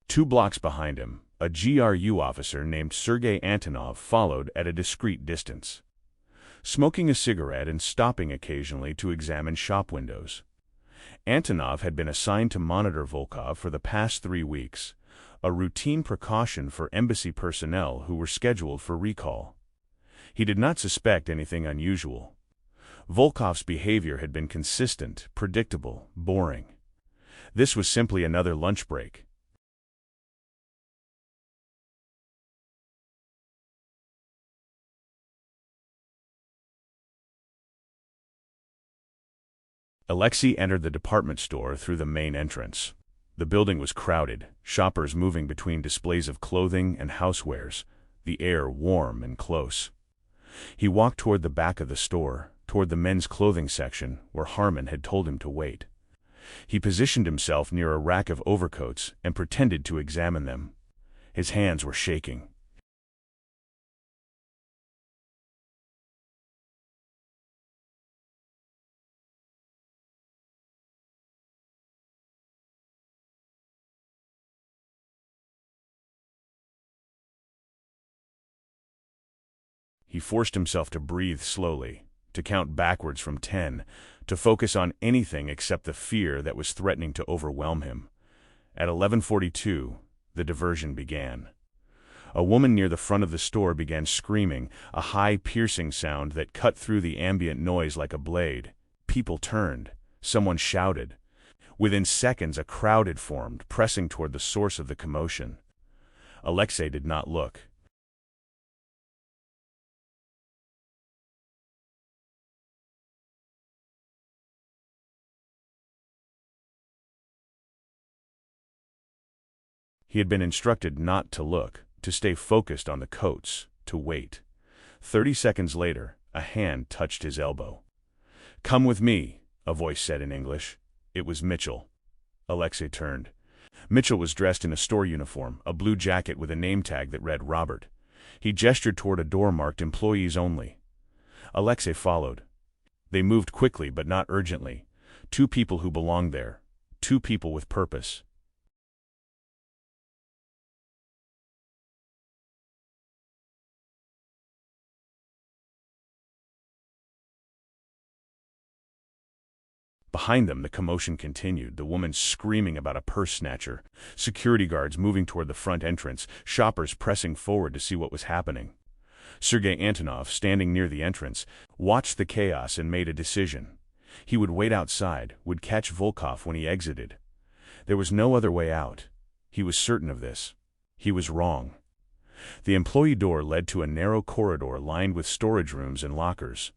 Two blocks behind him, a GRU officer named Sergei Antonov followed at a discreet distance, smoking a cigarette and stopping occasionally to examine shop windows. Antonov had been assigned to monitor Volkov for the past 3 weeks, a routine precaution for embassy personnel who were scheduled for recall. He did not suspect anything unusual. Volkov's behavior had been consistent, predictable, boring. This was simply another lunch break. Alexei entered the department store through the main entrance. The building was crowded, shoppers moving between displays of clothing and housewares, the air warm and close. He walked toward the back of the store, toward the men's clothing section where Harmon had told him to wait. He positioned himself near a rack of overcoats and pretended to examine them. His hands were shaking. He forced himself to breathe slowly, to count backwards from 10, to focus on anything except the fear that was threatening to overwhelm him. At 11:42, the diversion began. A woman near the front of the store began screaming, a high, piercing sound that cut through the ambient noise like a blade. People turned. Someone shouted. Within seconds, a crowd had formed, pressing toward the source of the commotion. Alexei did not look. He had been instructed not to look, to stay focused on the coats, to wait. 30 seconds later, a hand touched his elbow. "Come with me," a voice said in English. It was Mitchell. Alexei turned. Mitchell was dressed in a store uniform, a blue jacket with a name tag that read Robert. He gestured toward a door marked Employees Only. Alexei followed. They moved quickly but not urgently. Two people who belonged there. Two people with purpose. Behind them, the commotion continued, the woman screaming about a purse snatcher, security guards moving toward the front entrance, shoppers pressing forward to see what was happening. Sergei Antonov, standing near the entrance, watched the chaos and made a decision. He would wait outside, would catch Volkov when he exited. There was no other way out. He was certain of this. He was wrong. The employee door led to a narrow corridor lined with storage rooms and lockers.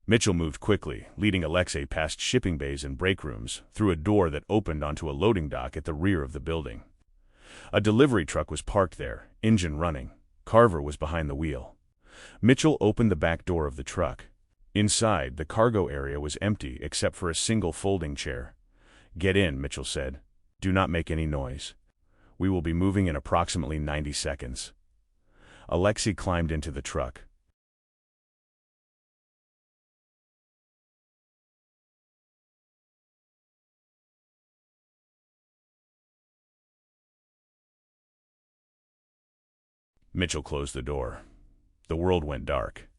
Mitchell moved quickly, leading Alexei past shipping bays and break rooms, through a door that opened onto a loading dock at the rear of the building. A delivery truck was parked there, engine running. Carver was behind the wheel. Mitchell opened the back door of the truck. Inside, the cargo area was empty except for a single folding chair. "Get in," Mitchell said. "Do not make any noise. We will be moving in approximately 90 seconds. Alexei climbed into the truck. Mitchell closed the door. The world went dark.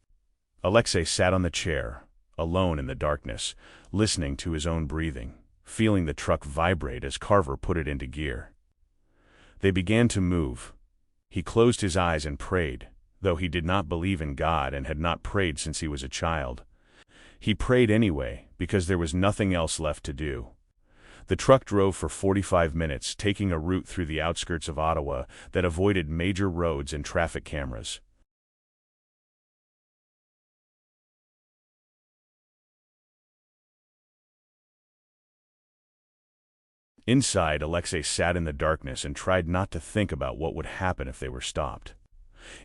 Alexei sat on the chair, alone in the darkness, listening to his own breathing, feeling the truck vibrate as Carver put it into gear. They began to move. He closed his eyes and prayed, though he did not believe in God and had not prayed since he was a child. He prayed anyway, because there was nothing else left to do. The truck drove for 45 minutes, taking a route through the outskirts of Ottawa that avoided major roads and traffic cameras. Inside, Alexei sat in the darkness and tried not to think about what would happen if they were stopped.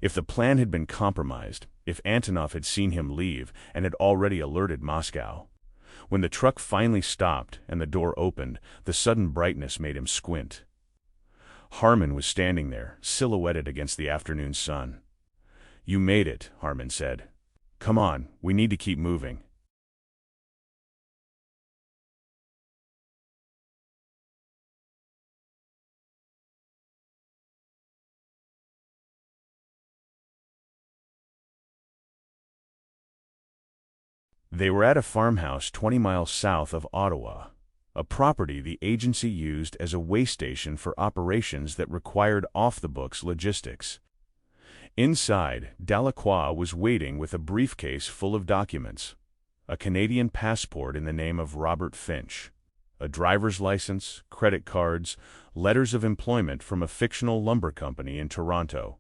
If the plan had been compromised, if Antonov had seen him leave and had already alerted Moscow. When the truck finally stopped and the door opened, the sudden brightness made him squint. Harmon was standing there, silhouetted against the afternoon sun. "You made it," Harmon said. "Come on, we need to keep moving." They were at a farmhouse 20 miles south of Ottawa, a property the agency used as a way station for operations that required off-the-books logistics. Inside, Delacroix was waiting with a briefcase full of documents. A Canadian passport in the name of Robert Finch, a driver's license, credit cards, letters of employment from a fictional lumber company in Toronto.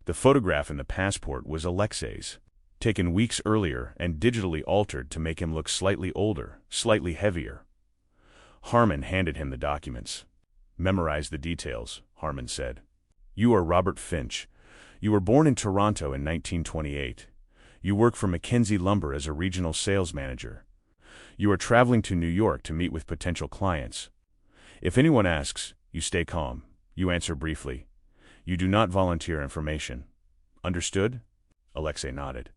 The photograph in the passport was Alexei's, taken weeks earlier and digitally altered to make him look slightly older, slightly heavier. Harmon handed him the documents. "Memorize the details," Harmon said. "You are Robert Finch. You were born in Toronto in 1928. You work for McKinsey Lumber as a regional sales manager. You are traveling to New York to meet with potential clients. If anyone asks, you stay calm. You answer briefly. You do not volunteer information. Understood? Alexei nodded.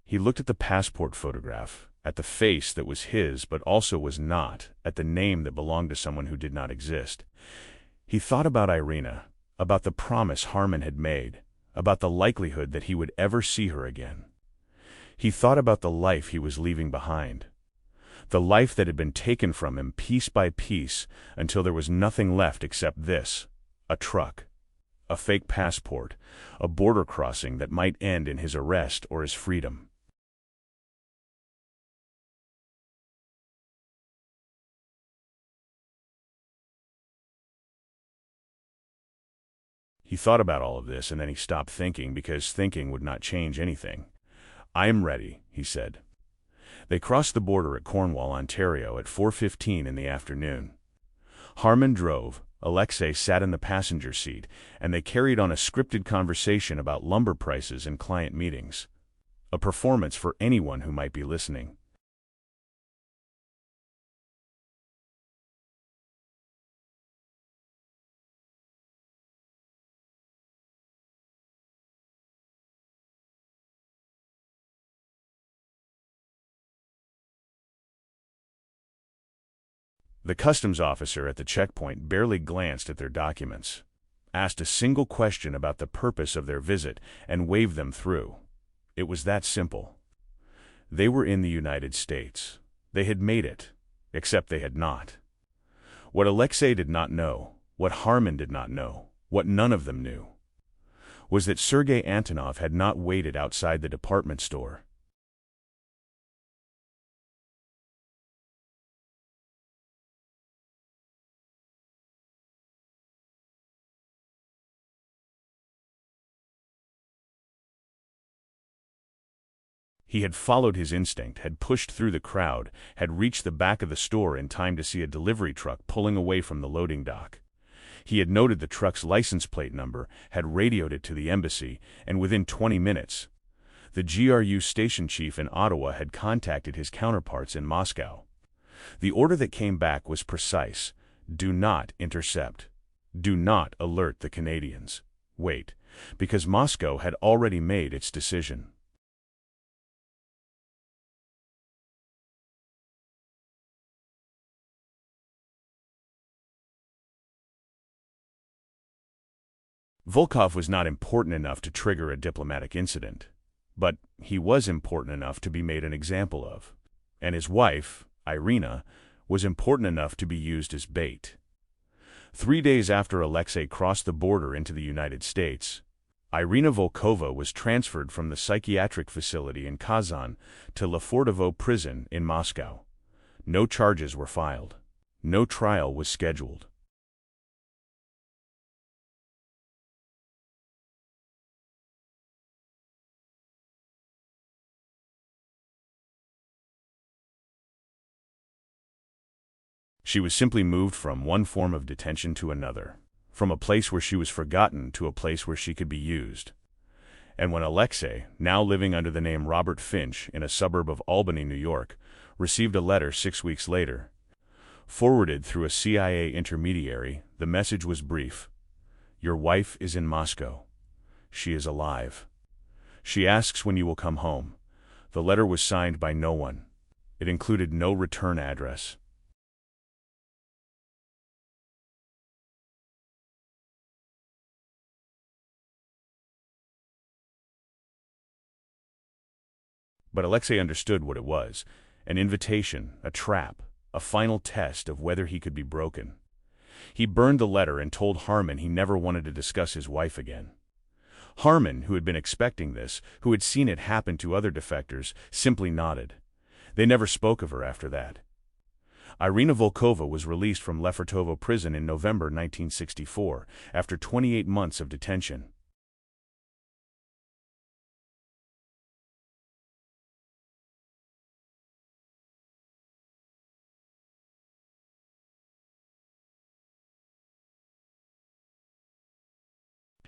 He looked at the passport photograph, at the face that was his but also was not, at the name that belonged to someone who did not exist. He thought about Irina, about the promise Harmon had made, about the likelihood that he would ever see her again. He thought about the life he was leaving behind, the life that had been taken from him piece by piece until there was nothing left except this, a truck, a fake passport, a border crossing that might end in his arrest or his freedom. He thought about all of this and then he stopped thinking because thinking would not change anything. "I am ready," he said. They crossed the border at Cornwall, Ontario at 4:15 in the afternoon. Harmon drove, Alexei sat in the passenger seat, and they carried on a scripted conversation about lumber prices and client meetings. A performance for anyone who might be listening. The customs officer at the checkpoint barely glanced at their documents, asked a single question about the purpose of their visit, and waved them through. It was that simple. They were in the United States. They had made it, except they had not. What Alexei did not know, what Harmon did not know, what none of them knew, was that Sergei Antonov had not waited outside the department store. He had followed his instinct, had pushed through the crowd, had reached the back of the store in time to see a delivery truck pulling away from the loading dock. He had noted the truck's license plate number, had radioed it to the embassy, and within 20 minutes, the GRU station chief in Ottawa had contacted his counterparts in Moscow. The order that came back was precise. Do not intercept. Do not alert the Canadians. Wait, because Moscow had already made its decision. Volkov was not important enough to trigger a diplomatic incident, but he was important enough to be made an example of. And his wife, Irina, was important enough to be used as bait. 3 days after Alexei crossed the border into the United States, Irina Volkova was transferred from the psychiatric facility in Kazan to Lefortovo prison in Moscow. No charges were filed. No trial was scheduled. She was simply moved from one form of detention to another, from a place where she was forgotten to a place where she could be used. And when Alexei, now living under the name Robert Finch in a suburb of Albany, New York, received a letter 6 weeks later, forwarded through a CIA intermediary, the message was brief. Your wife is in Moscow. She is alive. She asks when you will come home. The letter was signed by no one. It included no return address. But Alexei understood what it was, an invitation, a trap, a final test of whether he could be broken. He burned the letter and told Harmon he never wanted to discuss his wife again. Harmon, who had been expecting this, who had seen it happen to other defectors, simply nodded. They never spoke of her after that. Irina Volkova was released from Lefortovo prison in November 1964, after 28 months of detention.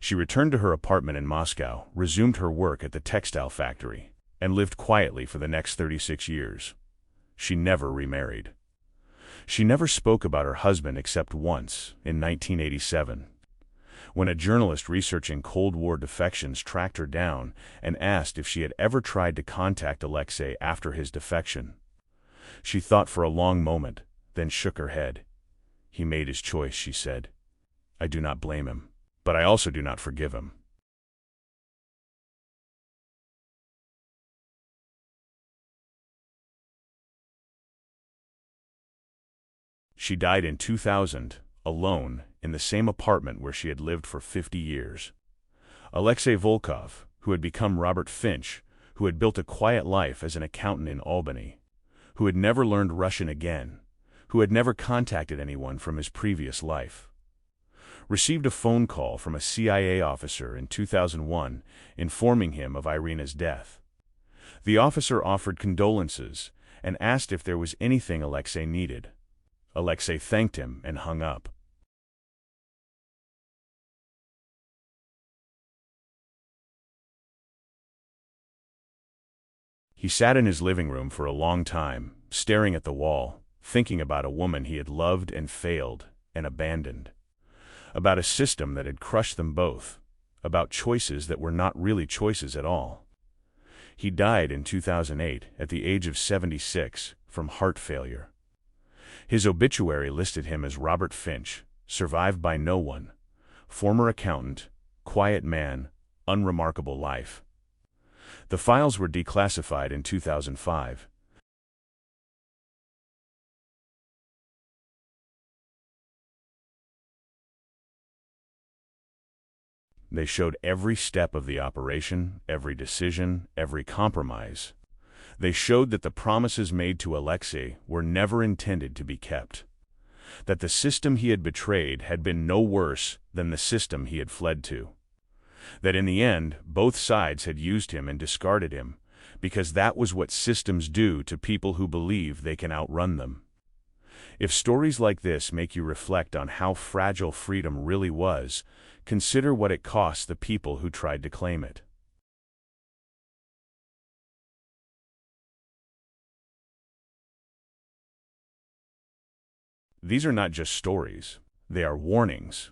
She returned to her apartment in Moscow, resumed her work at the textile factory, and lived quietly for the next 36 years. She never remarried. She never spoke about her husband except once, in 1987, when a journalist researching Cold War defections tracked her down and asked if she had ever tried to contact Alexei after his defection. She thought for a long moment, then shook her head. "He made his choice," she said. "I do not blame him, but I also do not forgive him." She died in 2000, alone, in the same apartment where she had lived for 50 years. Alexei Volkov, who had become Robert Finch, who had built a quiet life as an accountant in Albany, who had never learned Russian again, who had never contacted anyone from his previous life, received a phone call from a CIA officer in 2001 informing him of Irina's death. The officer offered condolences and asked if there was anything Alexei needed. Alexei thanked him and hung up. He sat in his living room for a long time, staring at the wall, thinking about a woman he had loved and failed and abandoned, about a system that had crushed them both, about choices that were not really choices at all. He died in 2008 at the age of 76 from heart failure. His obituary listed him as Robert Finch, survived by no one, former accountant, quiet man, unremarkable life. The files were declassified in 2005. They showed every step of the operation, every decision, every compromise. They showed that the promises made to Alexei were never intended to be kept, that the system he had betrayed had been no worse than the system he had fled to, that in the end both sides had used him and discarded him, because that was what systems do to people who believe they can outrun them. If stories like this make you reflect on how fragile freedom really was, consider what it cost the people who tried to claim it. These are not just stories. They are warnings,